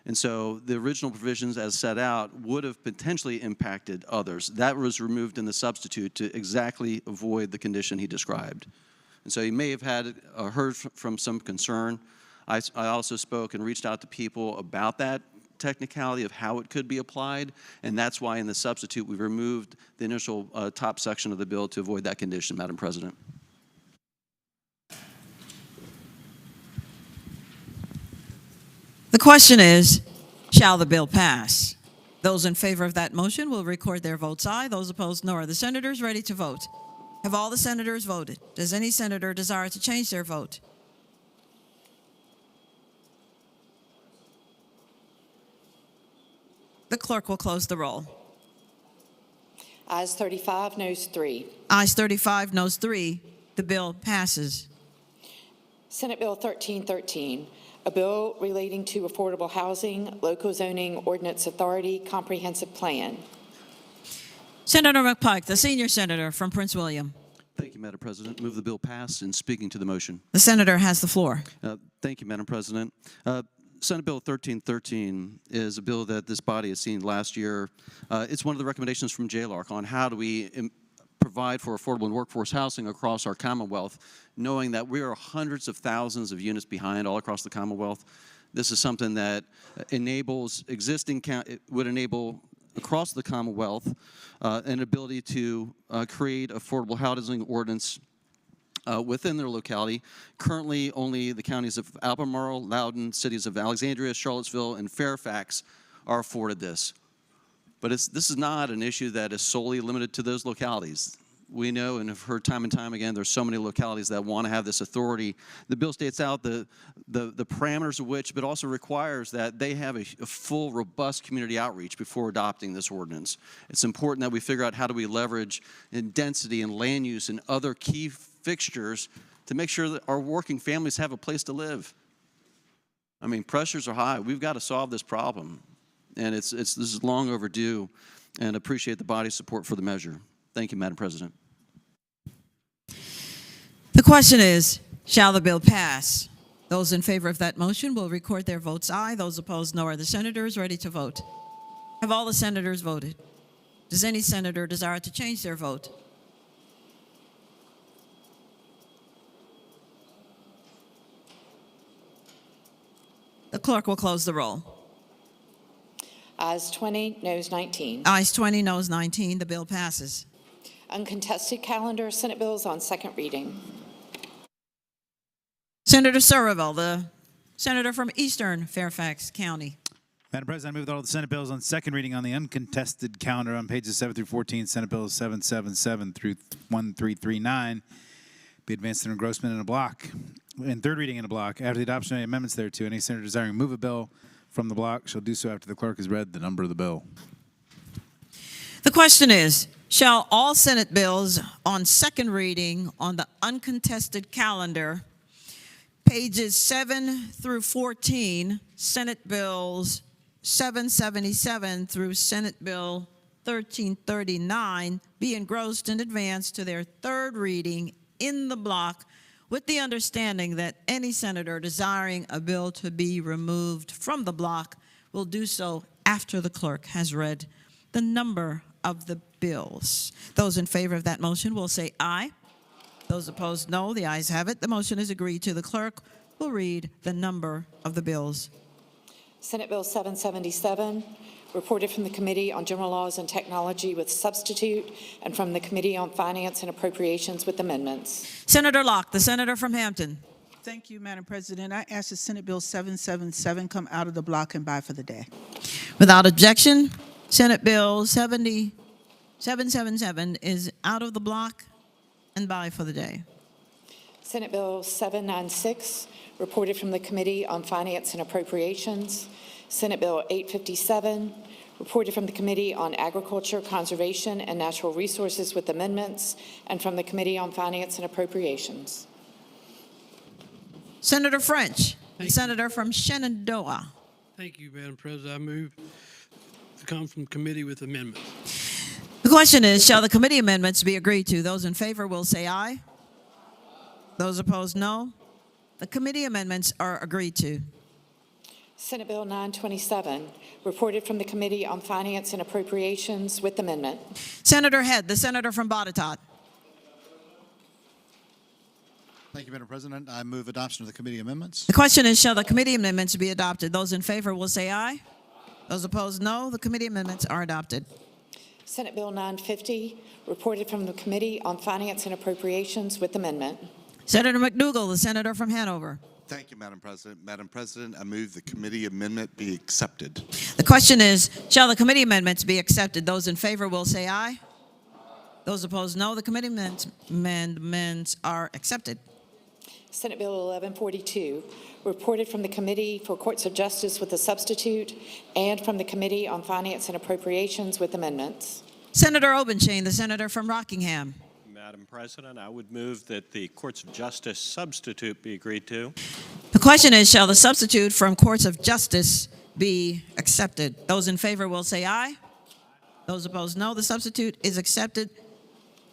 And so the original provisions as set out would have potentially impacted others. That was removed in the substitute to exactly avoid the condition he described. And so he may have had heard from some concern. I also spoke and reached out to people about that technicality of how it could be applied, and that's why in the substitute we removed the initial top section of the bill to avoid that condition, Madam President. The question is, shall the bill pass? Those in favor of that motion will record their votes aye. Those opposed, no. Are the senators ready to vote? Have all the senators voted? Does any senator desire to change their vote? The clerk will close the roll. Ayes 35, noes 3. Ayes 35, noes 3. The bill passes. Senate Bill 1313, a bill relating to affordable housing, local zoning ordinance authority, comprehensive plan. Senator McPike, the senior senator from Prince William. Thank you, Madam President. Move the bill pass. And speaking to the motion. The senator has the floor. Thank you, Madam President. Senate Bill 1313 is a bill that this body has seen last year. It's one of the recommendations from JLARC on how do we provide for affordable and workforce housing across our Commonwealth, knowing that we are hundreds of thousands of units behind all across the Commonwealth. This is something that enables would enable across the Commonwealth an ability to create affordable housing ordinance within their locality. Currently, only the counties of Albemarle, Loudoun, cities of Alexandria, Charlottesville, and Fairfax are afforded this. But this is not an issue that is solely limited to those localities. We know and have heard time and time again, there's so many localities that want to have this authority. The bill states out the parameters of which, but also requires that they have a full, robust community outreach before adopting this ordinance. It's important that we figure out how do we leverage in density and land use and other key fixtures to make sure that our working families have a place to live. I mean, pressures are high. We've got to solve this problem. And this is long overdue, and appreciate the body's support for the measure. Thank you, Madam President. The question is, shall the bill pass? Those in favor of that motion will record their votes aye. Those opposed, no. Are the senators ready to vote? Have all the senators voted? Does any senator desire to change their vote? The clerk will close the roll. Ayes 20, noes 19. Ayes 20, noes 19. The bill passes. Uncontested calendar, Senate bills on second reading. Senator Surville, the senator from Eastern Fairfax County. Madam President, I move that all the Senate bills on second reading on the uncontested calendar on pages 7 through 14, Senate Bills 777 through 1339, be advanced in engrossment in a block. And third reading in a block. After the adoption of any amendments thereto, any senator desiring to move a bill from the block shall do so after the clerk has read the number of the bill. The question is, shall all Senate bills on second reading on the uncontested calendar, pages 7 through 14, Senate Bills 777 through Senate Bill 1339, be engrossed in advance to their third reading in the block, with the understanding that any senator desiring a bill to be removed from the block will do so after the clerk has read the number of the bills. Those in favor of that motion will say aye. Those opposed, no. The ayes have it. The motion is agreed to. The clerk will read the number of the bills. Senate Bill 777, reported from the Committee on General Laws and Technology with substitute, and from the Committee on Finance and Appropriations with amendments. Senator Locke, the senator from Hampton. Thank you, Madam President. I ask that Senate Bill 777 come out of the block and by for the day. Without objection, Senate Bill 777 is out of the block and by for the day. Senate Bill 796, reported from the Committee on Finance and Appropriations. Senate Bill 857, reported from the Committee on Agriculture, Conservation, and Natural Resources with amendments, and from the Committee on Finance and Appropriations. Senator French, the senator from Shenandoah. Thank you, Madam President. I move the come from committee with amendments. The question is, shall the committee amendments be agreed to? Those in favor will say aye. Those opposed, no. The committee amendments are agreed to. Senate Bill 927, reported from the Committee on Finance and Appropriations with amendment. Senator Head, the senator from Botetourt. Thank you, Madam President. I move adoption of the committee amendments. The question is, shall the committee amendments be adopted? Those in favor will say aye. Those opposed, no. The committee amendments are adopted. Senate Bill 950, reported from the Committee on Finance and Appropriations with amendment. Senator McDougal, the senator from Hanover. Thank you, Madam President. Madam President, I move the committee amendment be accepted. The question is, shall the committee amendments be accepted? Those in favor will say aye. Those opposed, no. The committee amendments are accepted. Senate Bill 1142, reported from the Committee for Courts of Justice with a substitute and from the Committee on Finance and Appropriations with amendments. Senator Obenchain, the senator from Rockingham. Madam President, I would move that the Courts of Justice substitute be agreed to. The question is, shall the substitute from Courts of Justice be accepted? Those in favor will say aye. Those opposed, no. The substitute is accepted.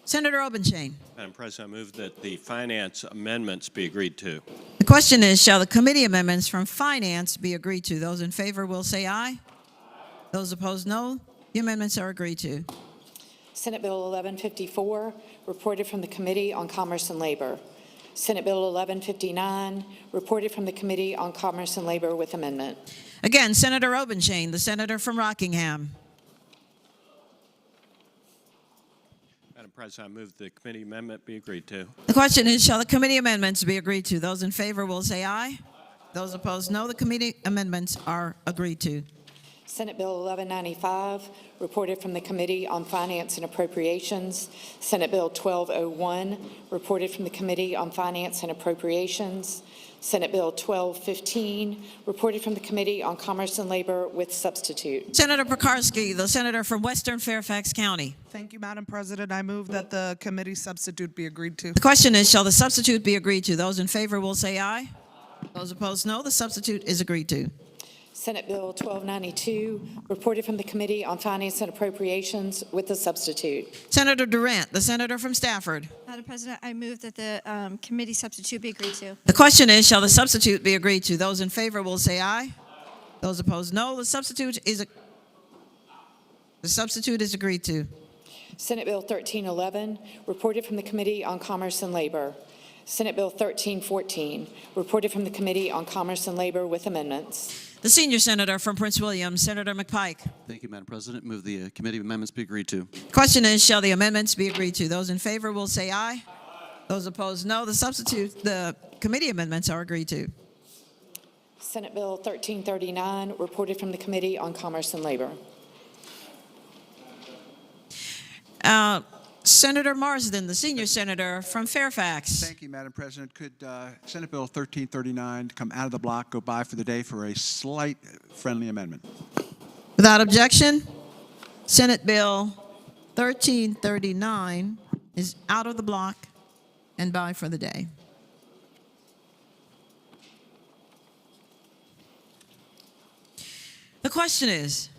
Senator Obenchain. Madam President, I move that the finance amendments be agreed to. The question is, shall the committee amendments from Finance be agreed to? Those in favor will say aye. Those opposed, no. The amendments are agreed to. Senate Bill 1154, reported from the Committee on Commerce and Labor. Senate Bill 1159, reported from the Committee on Commerce and Labor with amendment. Again, Senator Obenchain, the senator from Rockingham. Madam President, I move the committee amendment be agreed to. The question is, shall the committee amendments be agreed to? Those in favor will say aye. Those opposed, no. The committee amendments are agreed to. Senate Bill 1195, reported from the Committee on Finance and Appropriations. Senate Bill 1201, reported from the Committee on Finance and Appropriations. Senate Bill 1215, reported from the Committee on Commerce and Labor with substitute. Senator Pekarsky, the senator from Western Fairfax County. Thank you, Madam President. I move that the committee substitute be agreed to. The question is, shall the substitute be agreed to? Those in favor will say aye. Those opposed, no. The substitute is agreed to. Senate Bill 1292, reported from the Committee on Finance and Appropriations with a substitute. Senator Durant, the senator from Stafford. Madam President, I move that the committee substitute be agreed to. The question is, shall the substitute be agreed to? Those in favor will say aye. Those opposed, no. The substitute is agreed to. Senate Bill 1311, reported from the Committee on Commerce and Labor. Senate Bill 1314, reported from the Committee on Commerce and Labor with amendments. The senior senator from Prince William, Senator McPike. Thank you, Madam President. Move the committee amendments be agreed to. Question is, shall the amendments be agreed to? Those in favor will say aye. Those opposed, no. The committee amendments are agreed to. Senate Bill 1339, reported from the Committee on Commerce and Labor. Senator Marsden, the senior senator from Fairfax. Thank you, Madam President. Could Senate Bill 1339 come out of the block, go by for the day for a slight friendly amendment? Without objection, Senate Bill 1339 is out of the block and by for the day. The question is,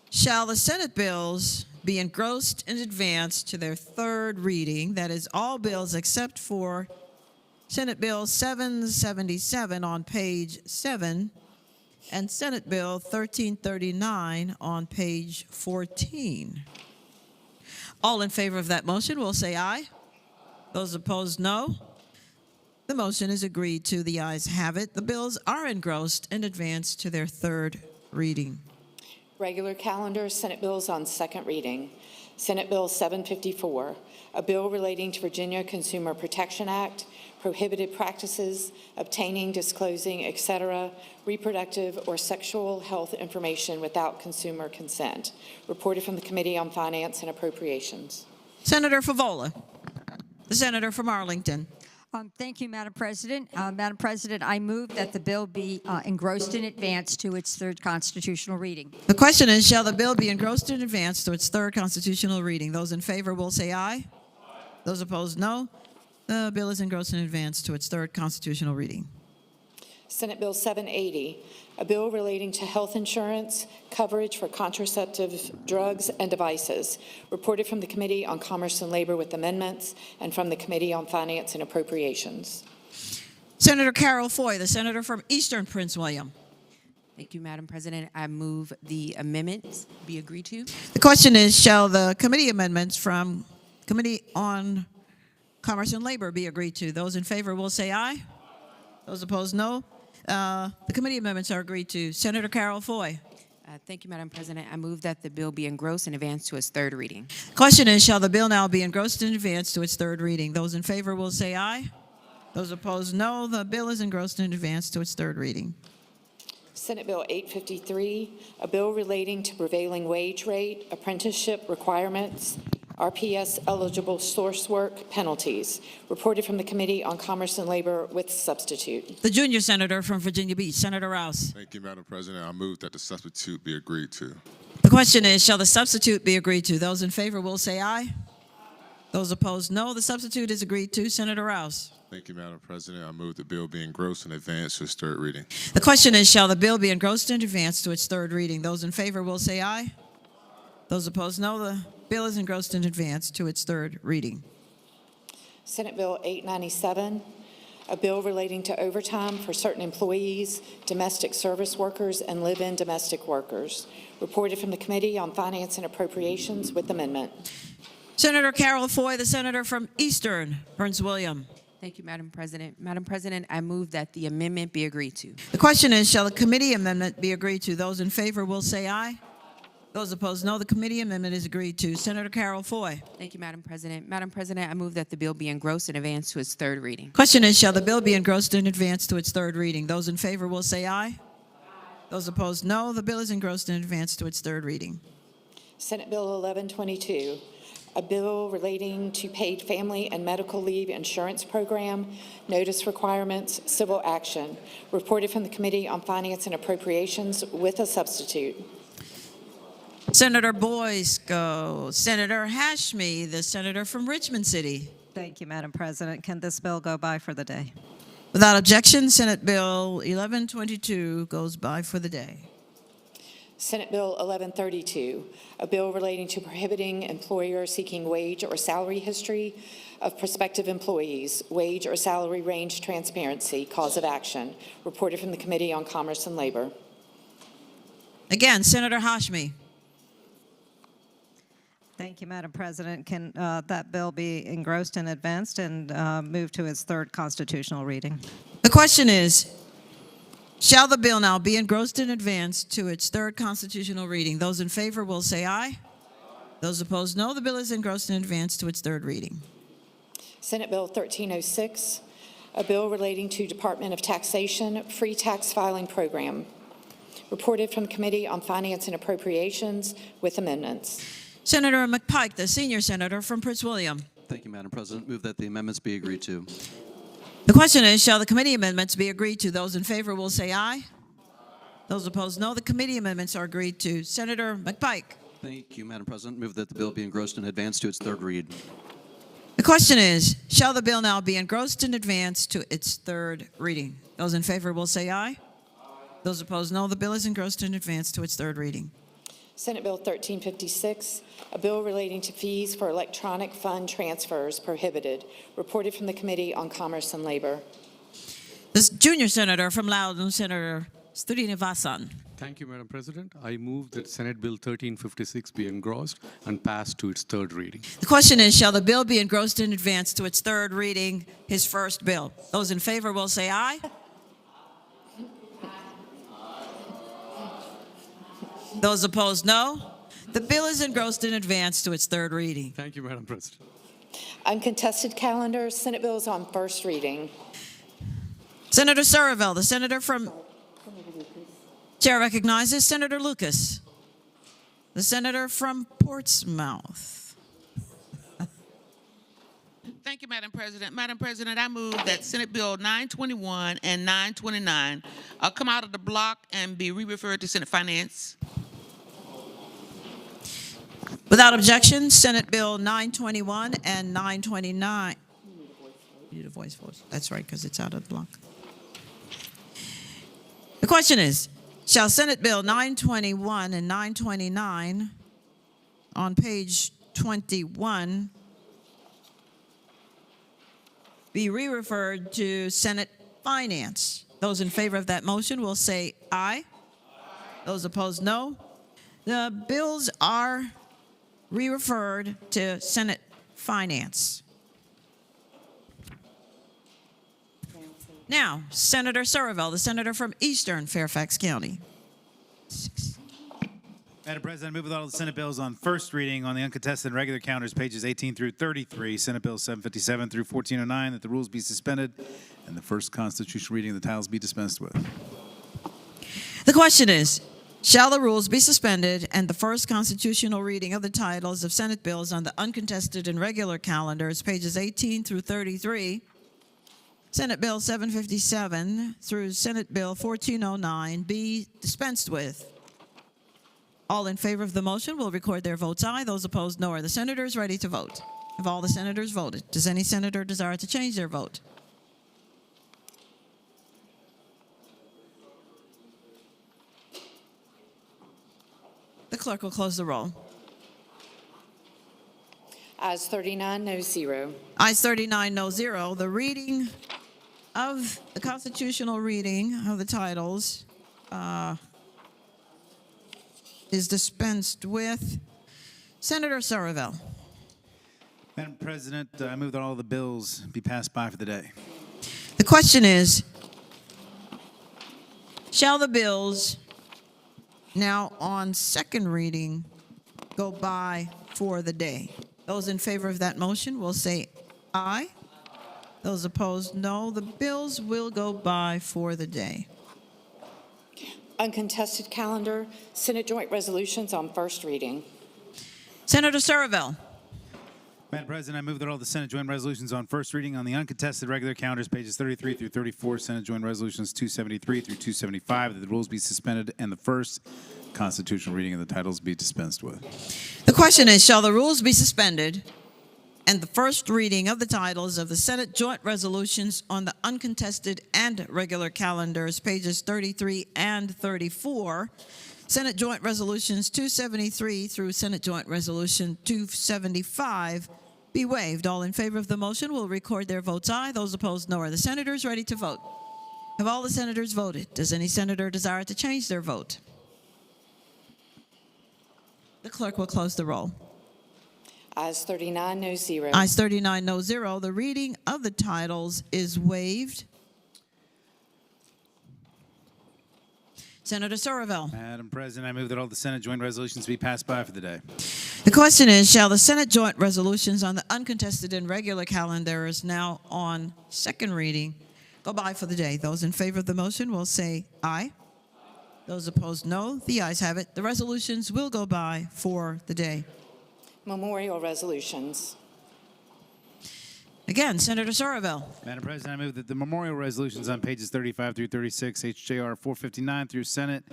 shall the Senate bills be engrossed in advance to their third reading? That is, all bills except for Senate Bill 777 on page 7 and Senate Bill 1339 on page 14. All in favor of that motion will say aye. Those opposed, no. The motion is agreed to. The ayes have it. The bills are engrossed in advance to their third reading. Regular calendar, Senate bills on second reading. Senate Bill 754, a bill relating to Virginia Consumer Protection Act, prohibited practices, obtaining, disclosing, etc., reproductive or sexual health information without consumer consent. Reported from the Committee on Finance and Appropriations. Senator Favola, the senator from Arlington. Thank you, Madam President. Madam President, I move that the bill be engrossed in advance to its third constitutional reading. The question is, shall the bill be engrossed in advance to its third constitutional reading? Those in favor will say aye. Those opposed, no. The bill is engrossed in advance to its third constitutional reading. Senate Bill 780, a bill relating to health insurance coverage for contraceptive drugs and devices, reported from the Committee on Commerce and Labor with amendments, and from the Committee on Finance and Appropriations. Senator Carol Foy, the senator from Eastern Prince William. Thank you, Madam President. I move the amendments be agreed to. The question is, shall the committee amendments from Committee on Commerce and Labor be agreed to? Those in favor will say aye. Those opposed, no. The committee amendments are agreed to. Senator Carol Foy. Thank you, Madam President. I move that the bill be engrossed and advanced to its third reading. Question is, shall the bill now be engrossed and advanced to its third reading? Those in favor will say aye. Those opposed, no. The bill is engrossed and advanced to its third reading. Senate Bill 853, a bill relating to prevailing wage rate, apprenticeship requirements, RPS eligible source work penalties, reported from the Committee on Commerce and Labor with substitute. The junior senator from Virginia Beach, Senator Rouse. Thank you, Madam President. I move that the substitute be agreed to. The question is, shall the substitute be agreed to? Those in favor will say aye. Those opposed, no. The substitute is agreed to. Senator Rouse. Thank you, Madam President. I move the bill be engrossed and advanced to its third reading. The question is, shall the bill be engrossed and advanced to its third reading? Those in favor will say aye. Those opposed, no. The bill is engrossed and advanced to its third reading. Senate Bill 897, a bill relating to overtime for certain employees, domestic service workers, and live-in domestic workers, reported from the Committee on Finance and Appropriations with amendment. Senator Carol Foy, the senator from Eastern Prince William. Thank you, Madam President. Madam President, I move that the amendment be agreed to. The question is, shall the committee amendment be agreed to? Those in favor will say aye. Those opposed, no. The committee amendment is agreed to. Senator Carol Foy. Thank you, Madam President. Madam President, I move that the bill be engrossed and advanced to its third reading. Question is, shall the bill be engrossed and advanced to its third reading? Those in favor will say aye. Those opposed, no. The bill is engrossed and advanced to its third reading. Senate Bill 1122, a bill relating to paid family and medical leave insurance program, notice requirements, civil action, reported from the Committee on Finance and Appropriations with a substitute. Senator Boysko. Senator Hashmi, the senator from Richmond City. Thank you, Madam President. Can this bill go by for the day? Without objection, Senate Bill 1122 goes by for the day. Senate Bill 1132, a bill relating to prohibiting employers seeking wage or salary history of prospective employees, wage or salary range transparency, cause of action, reported from the Committee on Commerce and Labor. Again, Senator Hashmi. Thank you, Madam President. Can that bill be engrossed and advanced and move to its third constitutional reading? The question is, shall the bill now be engrossed and advanced to its third constitutional reading? Those in favor will say aye. Those opposed, no. The bill is engrossed and advanced to its third reading. Senate Bill 1306, a bill relating to Department of Taxation free tax filing program, reported from the Committee on Finance and Appropriations with amendments. Senator McPike, the senior senator from Prince William. Thank you, Madam President. Move that the amendments be agreed to. The question is, shall the committee amendments be agreed to? Those in favor will say aye. Those opposed, no. The committee amendments are agreed to. Senator McPike. Thank you, Madam President. Move that the bill be engrossed and advanced to its third read. The question is, shall the bill now be engrossed and advanced to its third reading? Those in favor will say aye. Those opposed, no. The bill is engrossed and advanced to its third reading. Senate Bill 1356, a bill relating to fees for electronic fund transfers prohibited, reported from the Committee on Commerce and Labor. This junior senator from Loudoun, Senator Srinivasan. Thank you, Madam President. I move that Senate Bill 1356 be engrossed and passed to its third reading. The question is, shall the bill be engrossed and advanced to its third reading, his first bill? Those in favor will say aye. Those opposed, no. The bill is engrossed and advanced to its third reading. Thank you, Madam President. Uncontested calendar, Senate bills on first reading. Senator Surville, the senator from... Chair recognizes Senator Lucas, the senator from Portsmouth. Thank you, Madam President. Madam President, I move that Senate Bill 921 and 929 come out of the block and be re-referred to Senate Finance. Without objection, Senate Bill 921 and 929. You need a voice. That's right, because it's out of the block. The question is, shall Senate Bill 921 and 929 on page 21 be re-referred to Senate Finance? Those in favor of that motion will say aye. Those opposed, no. The bills are re-referred to Senate Finance. Now, Senator Surville, the senator from Eastern Fairfax County. Madam President, I move with all the Senate bills on first reading on the uncontested and regular counters, pages 18 through 33, Senate Bill 757 through 1409, that the rules be suspended and the first constitutional reading of the titles be dispensed with. The question is, shall the rules be suspended and the first constitutional reading of the titles of Senate bills on the uncontested and regular calendars, pages 18 through 33, Senate Bill 757 through Senate Bill 1409 be dispensed with? All in favor of the motion will record their votes aye. Those opposed, no. Are the senators ready to vote? Have all the senators voted? Does any senator desire to change their vote? The clerk will close the roll. Ayes 39, no 0. Ayes 39, no 0. The reading of the constitutional reading of the titles is dispensed with. Senator Surville. Madam President, I move that all the bills be passed by for the day. The question is, shall the bills now on second reading go by for the day? Those in favor of that motion will say aye. Those opposed, no. The bills will go by for the day. Uncontested calendar, Senate joint resolutions on first reading. Senator Surville. Madam President, I move that all the Senate joint resolutions on first reading on the uncontested regular counters, pages 33 through 34, Senate joint resolutions 273 through 275, that the rules be suspended and the first constitutional reading of the titles be dispensed with. The question is, shall the rules be suspended and the first reading of the titles of the Senate joint resolutions on the uncontested and regular calendars, pages 33 and 34, Senate joint resolutions 273 through Senate joint resolution 275, be waived? All in favor of the motion will record their votes aye. Those opposed, no. Are the senators ready to vote? Have all the senators voted? Does any senator desire to change their vote? The clerk will close the roll. Ayes 39, no 0. Ayes 39, no 0. The reading of the titles is waived. Senator Surville. Madam President, I move that all the Senate joint resolutions be passed by for the day. The question is, shall the Senate joint resolutions on the uncontested and regular calendars now on second reading go by for the day? Those in favor of the motion will say aye. Those opposed, no. The ayes have it. The resolutions will go by for the day. Memorial resolutions. Again, Senator Surville. Madam President, I move that the memorial resolutions on pages 35 through 36, HJR 459 through Senate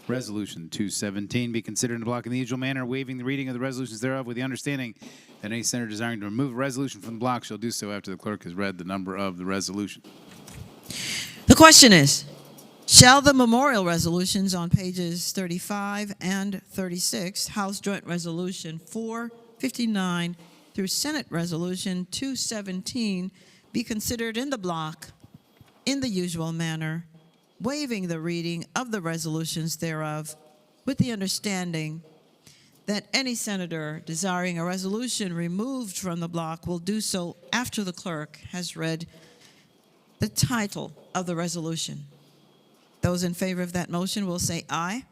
Resolution 217 be considered in the block in the usual manner, waiving the reading of the resolutions thereof with the understanding that any senator desiring to remove a resolution from the block shall do so after the clerk has read the number of the resolution. The question is, shall the memorial resolutions on pages 35 and 36, House Joint Resolution 459 through Senate Resolution 217, be considered in the block in the usual manner, waiving the reading of the resolutions thereof with the understanding that any senator desiring a resolution removed from the block will do so after the clerk has read the title of the resolution? Those in favor of that motion will say aye.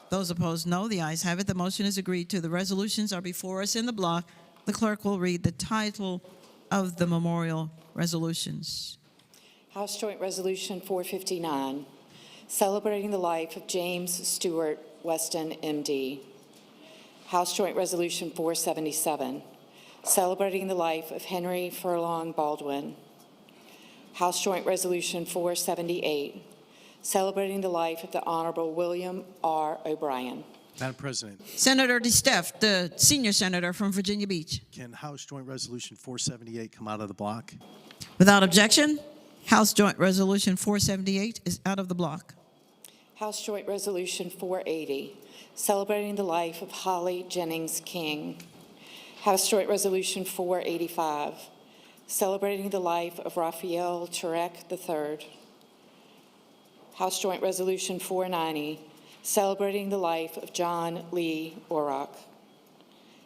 Those opposed, no. The ayes have it. The motion is agreed to. The resolutions are before us in the block. The clerk will read the title of the memorial resolutions. House Joint Resolution 459, celebrating the life of James Stewart Weston, MD. House Joint Resolution 477, celebrating the life of Henry Furlong Baldwin. House Joint Resolution 478, celebrating the life of the Honorable William R. O'Brien. Madam President. Senator DeSteff, the senior senator from Virginia Beach. Can House Joint Resolution 478 come out of the block? Without objection, House Joint Resolution 478 is out of the block. House Joint Resolution 480, celebrating the life of Holly Jennings King. House Joint Resolution 485, celebrating the life of Raphael Turek III. House Joint Resolution 490, celebrating the life of John Lee Orrock.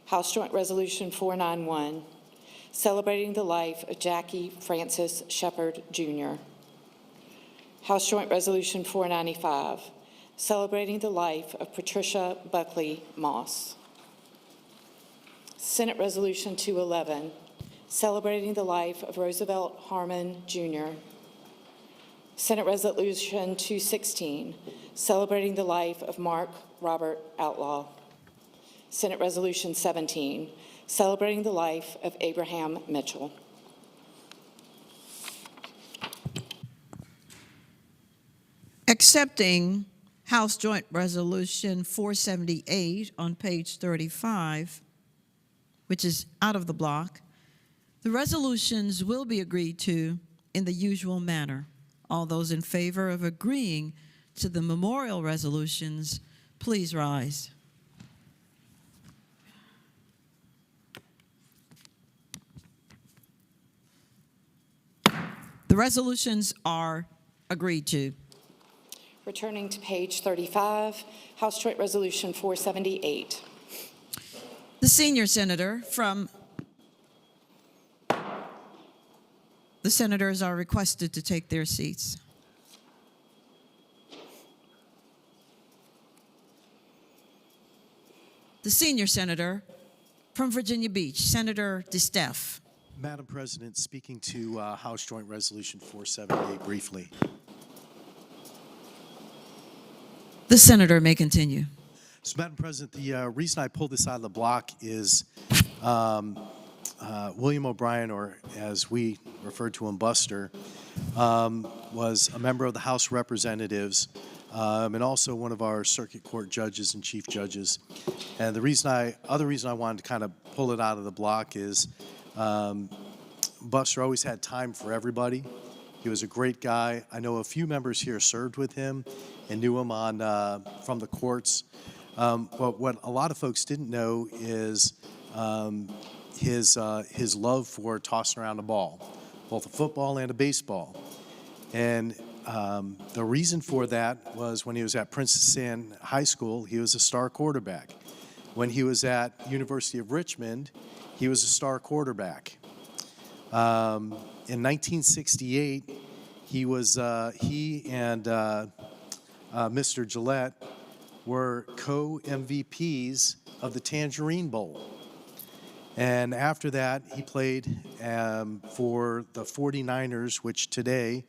House Joint Resolution 491, celebrating the life of Jackie Francis Shepard, Jr. House Joint Resolution 495, celebrating the life of Patricia Buckley Moss. Senate Resolution 211, celebrating the life of Roosevelt Harmon, Jr. Senate Resolution 216, celebrating the life of Mark Robert Outlaw. Senate Resolution 17, celebrating the life of Abraham Mitchell. Accepting House Joint Resolution 478 on page 35, which is out of the block, the resolutions will be agreed to in the usual manner. All those in favor of agreeing to the memorial resolutions, please rise. The resolutions are agreed to. Returning to page 35, House Joint Resolution 478. The senior senator from the senators are requested to take their seats. The senior senator from Virginia Beach, Senator DeSteffe. Madam President, speaking to House Joint Resolution 478 briefly. The senator may continue. So, Madam President, the reason I pulled this out of the block is William O'Brien, or as we referred to him, Buster, was a member of the House of Representatives and also one of our circuit court judges and chief judges. And the other reason I wanted to kind of pull it out of the block is Buster always had time for everybody. He was a great guy. I know a few members here served with him and knew him from the courts. But what a lot of folks didn't know is his love for tossing around a ball, both a football and a baseball. And the reason for that was when he was at Princess Anne High School, he was a star quarterback. When he was at University of Richmond, he was a star quarterback. In 1968, he and Mr. Gillette were co-MVPs of the Tangerine Bowl. And after that, he played for the 49ers, which today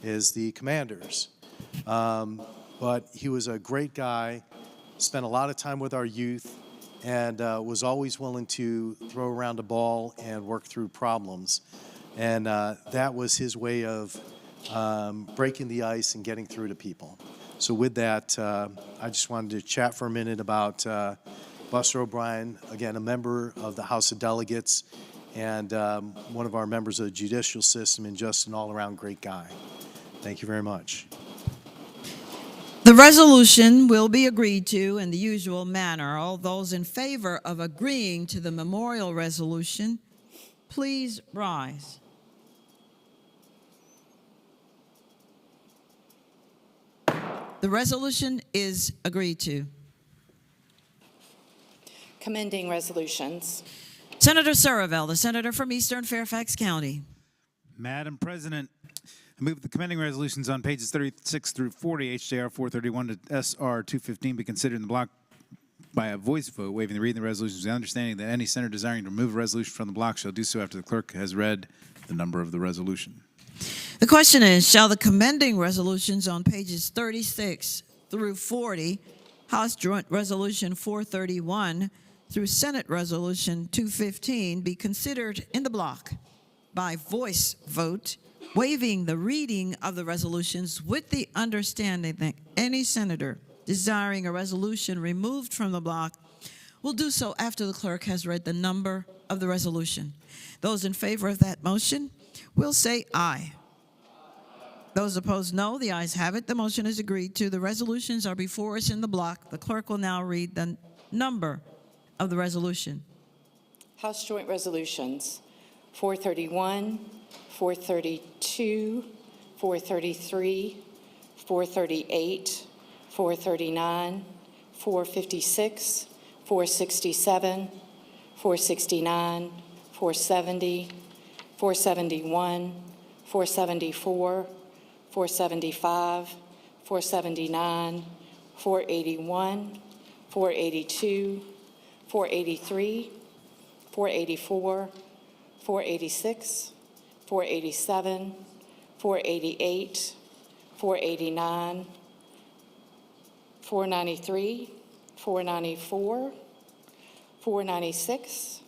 is the Commanders. But he was a great guy, spent a lot of time with our youth, and was always willing to throw around a ball and work through problems. And that was his way of breaking the ice and getting through to people. So with that, I just wanted to chat for a minute about Buster O'Brien, again, a member of the House of Delegates and one of our members of the judicial system, and just an all-around great guy. Thank you very much. The resolution will be agreed to in the usual manner. All those in favor of agreeing to the memorial resolution, please rise. The resolution is agreed to. Commending resolutions. Senator Surreville, the senator from Eastern Fairfax County. Madam President, I move the commending resolutions on pages 36 through 40, HJR 431 to SR 215, be considered in the block by a voice vote, waiving the reading of the resolutions with the understanding that any senator desiring to remove a resolution from the block shall do so after the clerk has read the number of the resolution. The question is, shall the commending resolutions on pages 36 through 40, House Joint Resolution 431 through Senate Resolution 215, be considered in the block by voice vote, waiving the reading of the resolutions with the understanding that any senator desiring a resolution removed from the block will do so after the clerk has read the number of the resolution. Those in favor of that motion will say aye. Those opposed, no. The ayes have it. The motion is agreed to. The resolutions are before us in the block. The clerk will now read the number of the resolution. House Joint Resolutions 431, 432, 433, 438, 439, 456, 467, 469, 470, 471, 474, 475, 479, 481, 482, 483, 484, 486, 487, 488, 489, 493, 494, 496.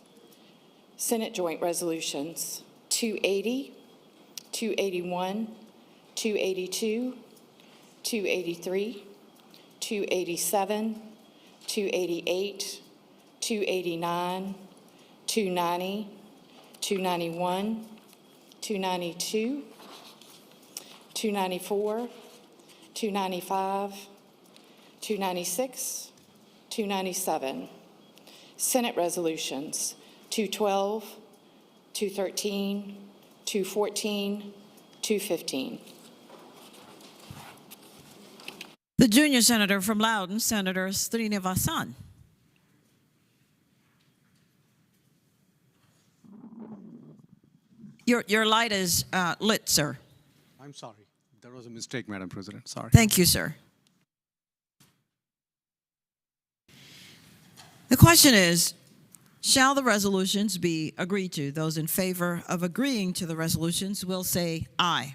Senate Joint Resolutions 280, 281, 282, 283, 287, 288, 289, 290, 291, 292, 294, 295, 296, 297. Senate Resolutions 212, 213, 214, 215. The junior senator from Loudoun, Senator Srinivasan. Your light is lit, sir. I'm sorry. There was a mistake, Madam President. Sorry. Thank you, sir. The question is, shall the resolutions be agreed to? Those in favor of agreeing to the resolutions will say aye.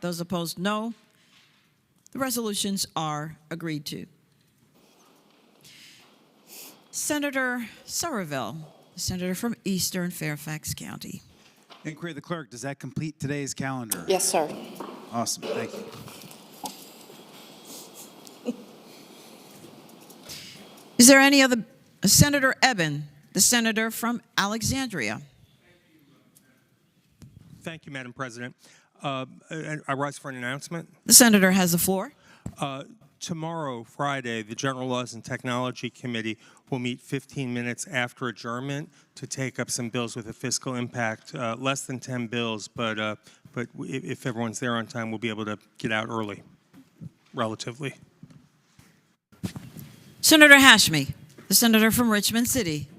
Those opposed, no. The resolutions are agreed to. Senator Somerville, the senator from Eastern Fairfax County. Inquiry of the clerk, does that complete today's calendar? Yes, sir. Awesome, thank you. Is there any other? Senator Eben, the senator from Alexandria. Thank you, Madam President. I rise for an announcement. The senator has the floor. Tomorrow, Friday, the General Laws and Technology Committee will meet 15 minutes after adjournment to take up some bills with a fiscal impact, less than 10 bills, but if everyone's there on time, we'll be able to get out early, relatively. Senator Hashmi, the senator from Richmond City.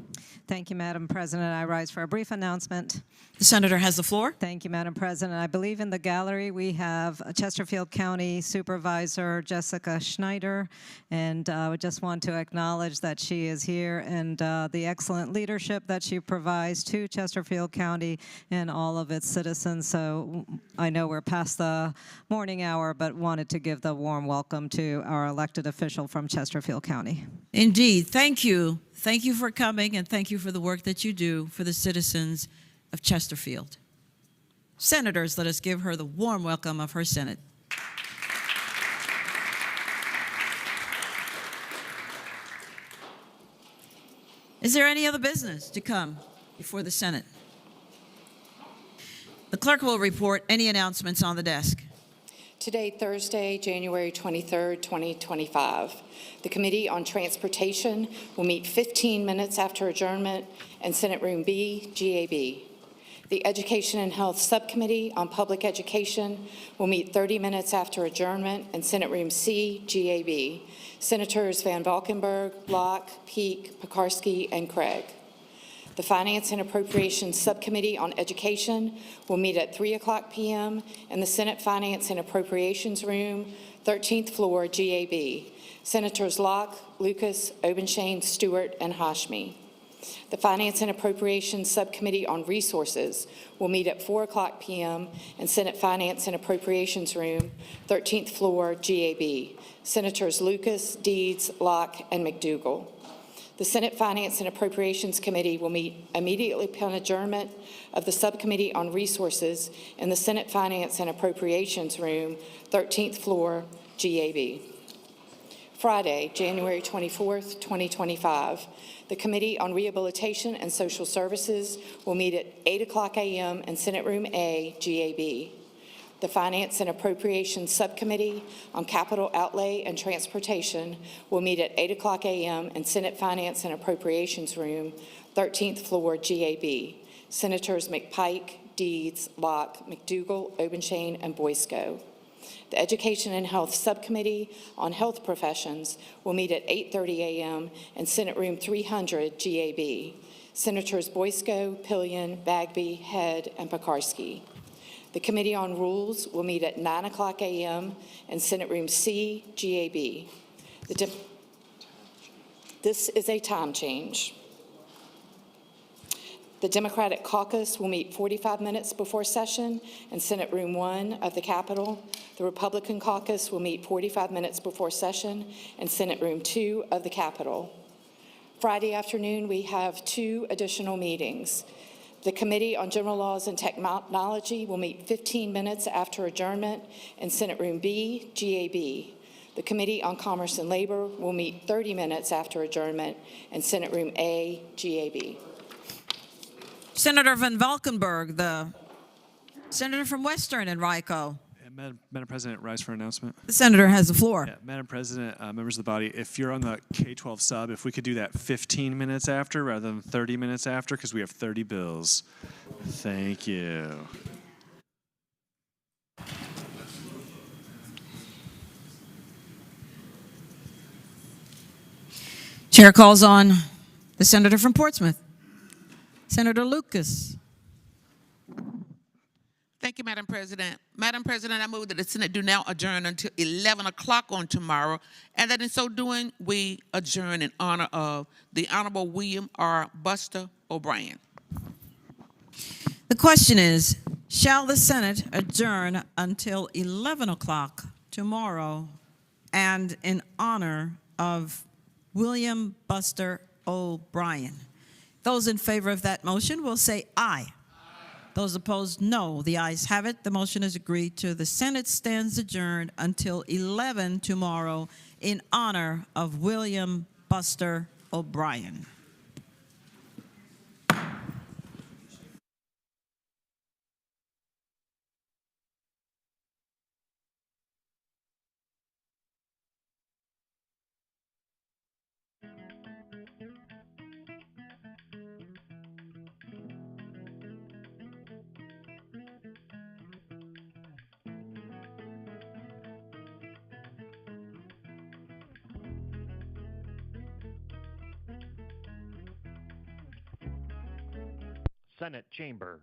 Thank you, Madam President. I rise for a brief announcement. The senator has the floor. Thank you, Madam President. I believe in the gallery we have Chesterfield County Supervisor Jessica Schneider, and I just want to acknowledge that she is here and the excellent leadership that she provides to Chesterfield County and all of its citizens. So I know we're past the morning hour, but wanted to give the warm welcome to our elected official from Chesterfield County. Indeed. Thank you. Thank you for coming, and thank you for the work that you do for the citizens of Chesterfield. Senators, let us give her the warm welcome of her Senate. Is there any other business to come before the Senate? The clerk will report any announcements on the desk. Today, Thursday, January 23rd, 2025, the Committee on Transportation will meet 15 minutes after adjournment in Senate Room B, GAB. The Education and Health Subcommittee on Public Education will meet 30 minutes after adjournment in Senate Room C, GAB. Senators Van Valkenburg, BLOC, Peake, Pekarsky, and Craig. The Finance and Appropriations Subcommittee on Education will meet at 3:00 p.m. in the Senate Finance and Appropriations Room, 13th floor, GAB. Senators Locke, Lucas, Obenshain, Stewart, and Hashmi. The Finance and Appropriations Subcommittee on Resources will meet at 4:00 p.m. in Senate Finance and Appropriations Room, 13th floor, GAB. Senators Lucas, Deeds, Locke, and McDougall. The Senate Finance and Appropriations Committee will meet immediately upon adjournment of the Subcommittee on Resources in the Senate Finance and Appropriations Room, 13th floor, GAB. Friday, January 24th, 2025, the Committee on Rehabilitation and Social Services will meet at 8:00 a.m. in Senate Room A, GAB. The Finance and Appropriations Subcommittee on Capital Outlay and Transportation will meet at 8 o'clock a.m. in Senate Finance and Appropriations Room, 13th floor, GAB. Senators McPike, Deeds, Locke, McDougal, Obenshain, and Boysko. The Education and Health Subcommittee on Health Professions will meet at 8:30 a.m. in Senate Room 300, GAB. Senators Boysko, Pillion, Bagby, Head, and Pekarsky. The Committee on Rules will meet at 9 o'clock a.m. in Senate Room C, GAB. This is a time change. The Democratic Caucus will meet 45 minutes before session in Senate Room 1 of the Capitol. The Republican Caucus will meet 45 minutes before session in Senate Room 2 of the Capitol. Friday afternoon, we have 2 additional meetings. The Committee on General Laws and Technology will meet 15 minutes after adjournment in Senate Room B, GAB. The Committee on Commerce and Labor will meet 30 minutes after adjournment in Senate Room A, GAB. Senator Van Valkenburg, the senator from Western Enrico. Madam President, rise for announcement. The senator has the floor. Yeah, Madam President, members of the body, if you're on the K-12 sub, if we could do that 15 minutes after rather than 30 minutes after, because we have 30 bills. Thank you. Chair calls on the senator from Portsmouth, Senator Lucas. Thank you, Madam President. Madam President, I move that the Senate do now adjourn until 11 o'clock on tomorrow, and that in so doing, we adjourn in honor of the Honorable William R. Buster O'Brien. The question is, shall the Senate adjourn until 11 o'clock tomorrow and in honor of William Buster O'Brien? Those in favor of that motion will say aye. Those opposed, no. The ayes have it. The motion is agreed to. The Senate stands adjourned until 11 tomorrow in honor of William Buster O'Brien. Senate Chamber.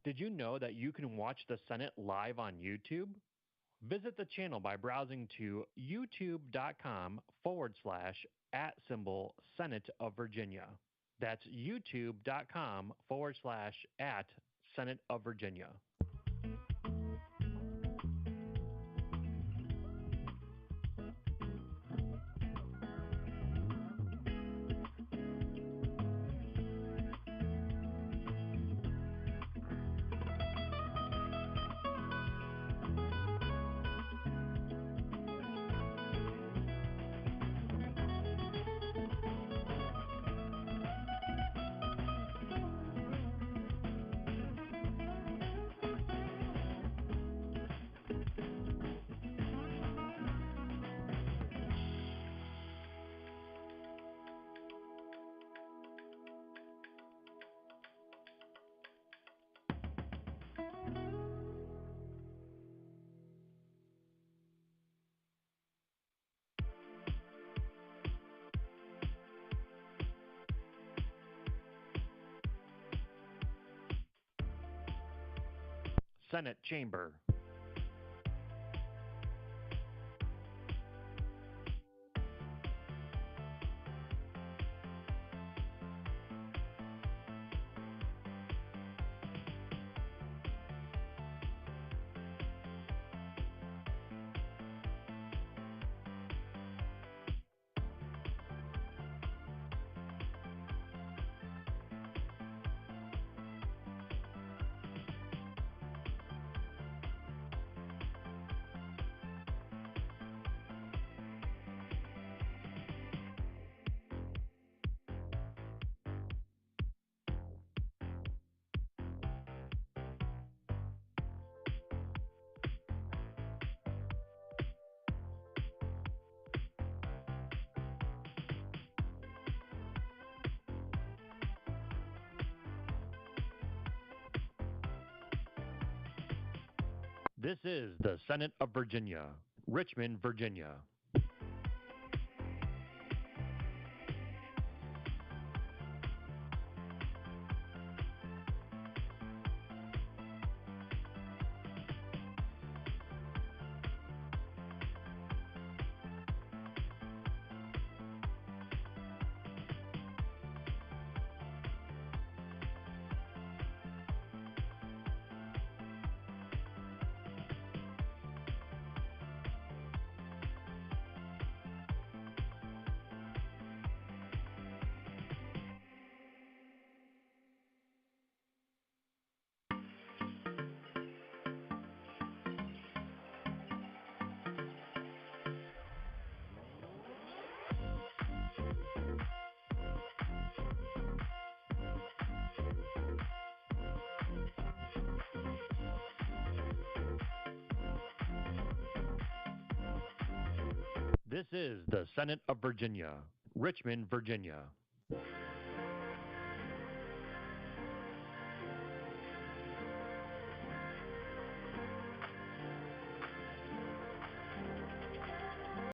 Did you know that you can watch the Senate live on YouTube? Visit the channel by browsing to youtube.com/@Senate of Virginia. That's youtube.com/@Senate of Virginia. Senate chamber. This is the Senate of Virginia, Richmond, Virginia. This is the Senate of Virginia, Richmond, Virginia.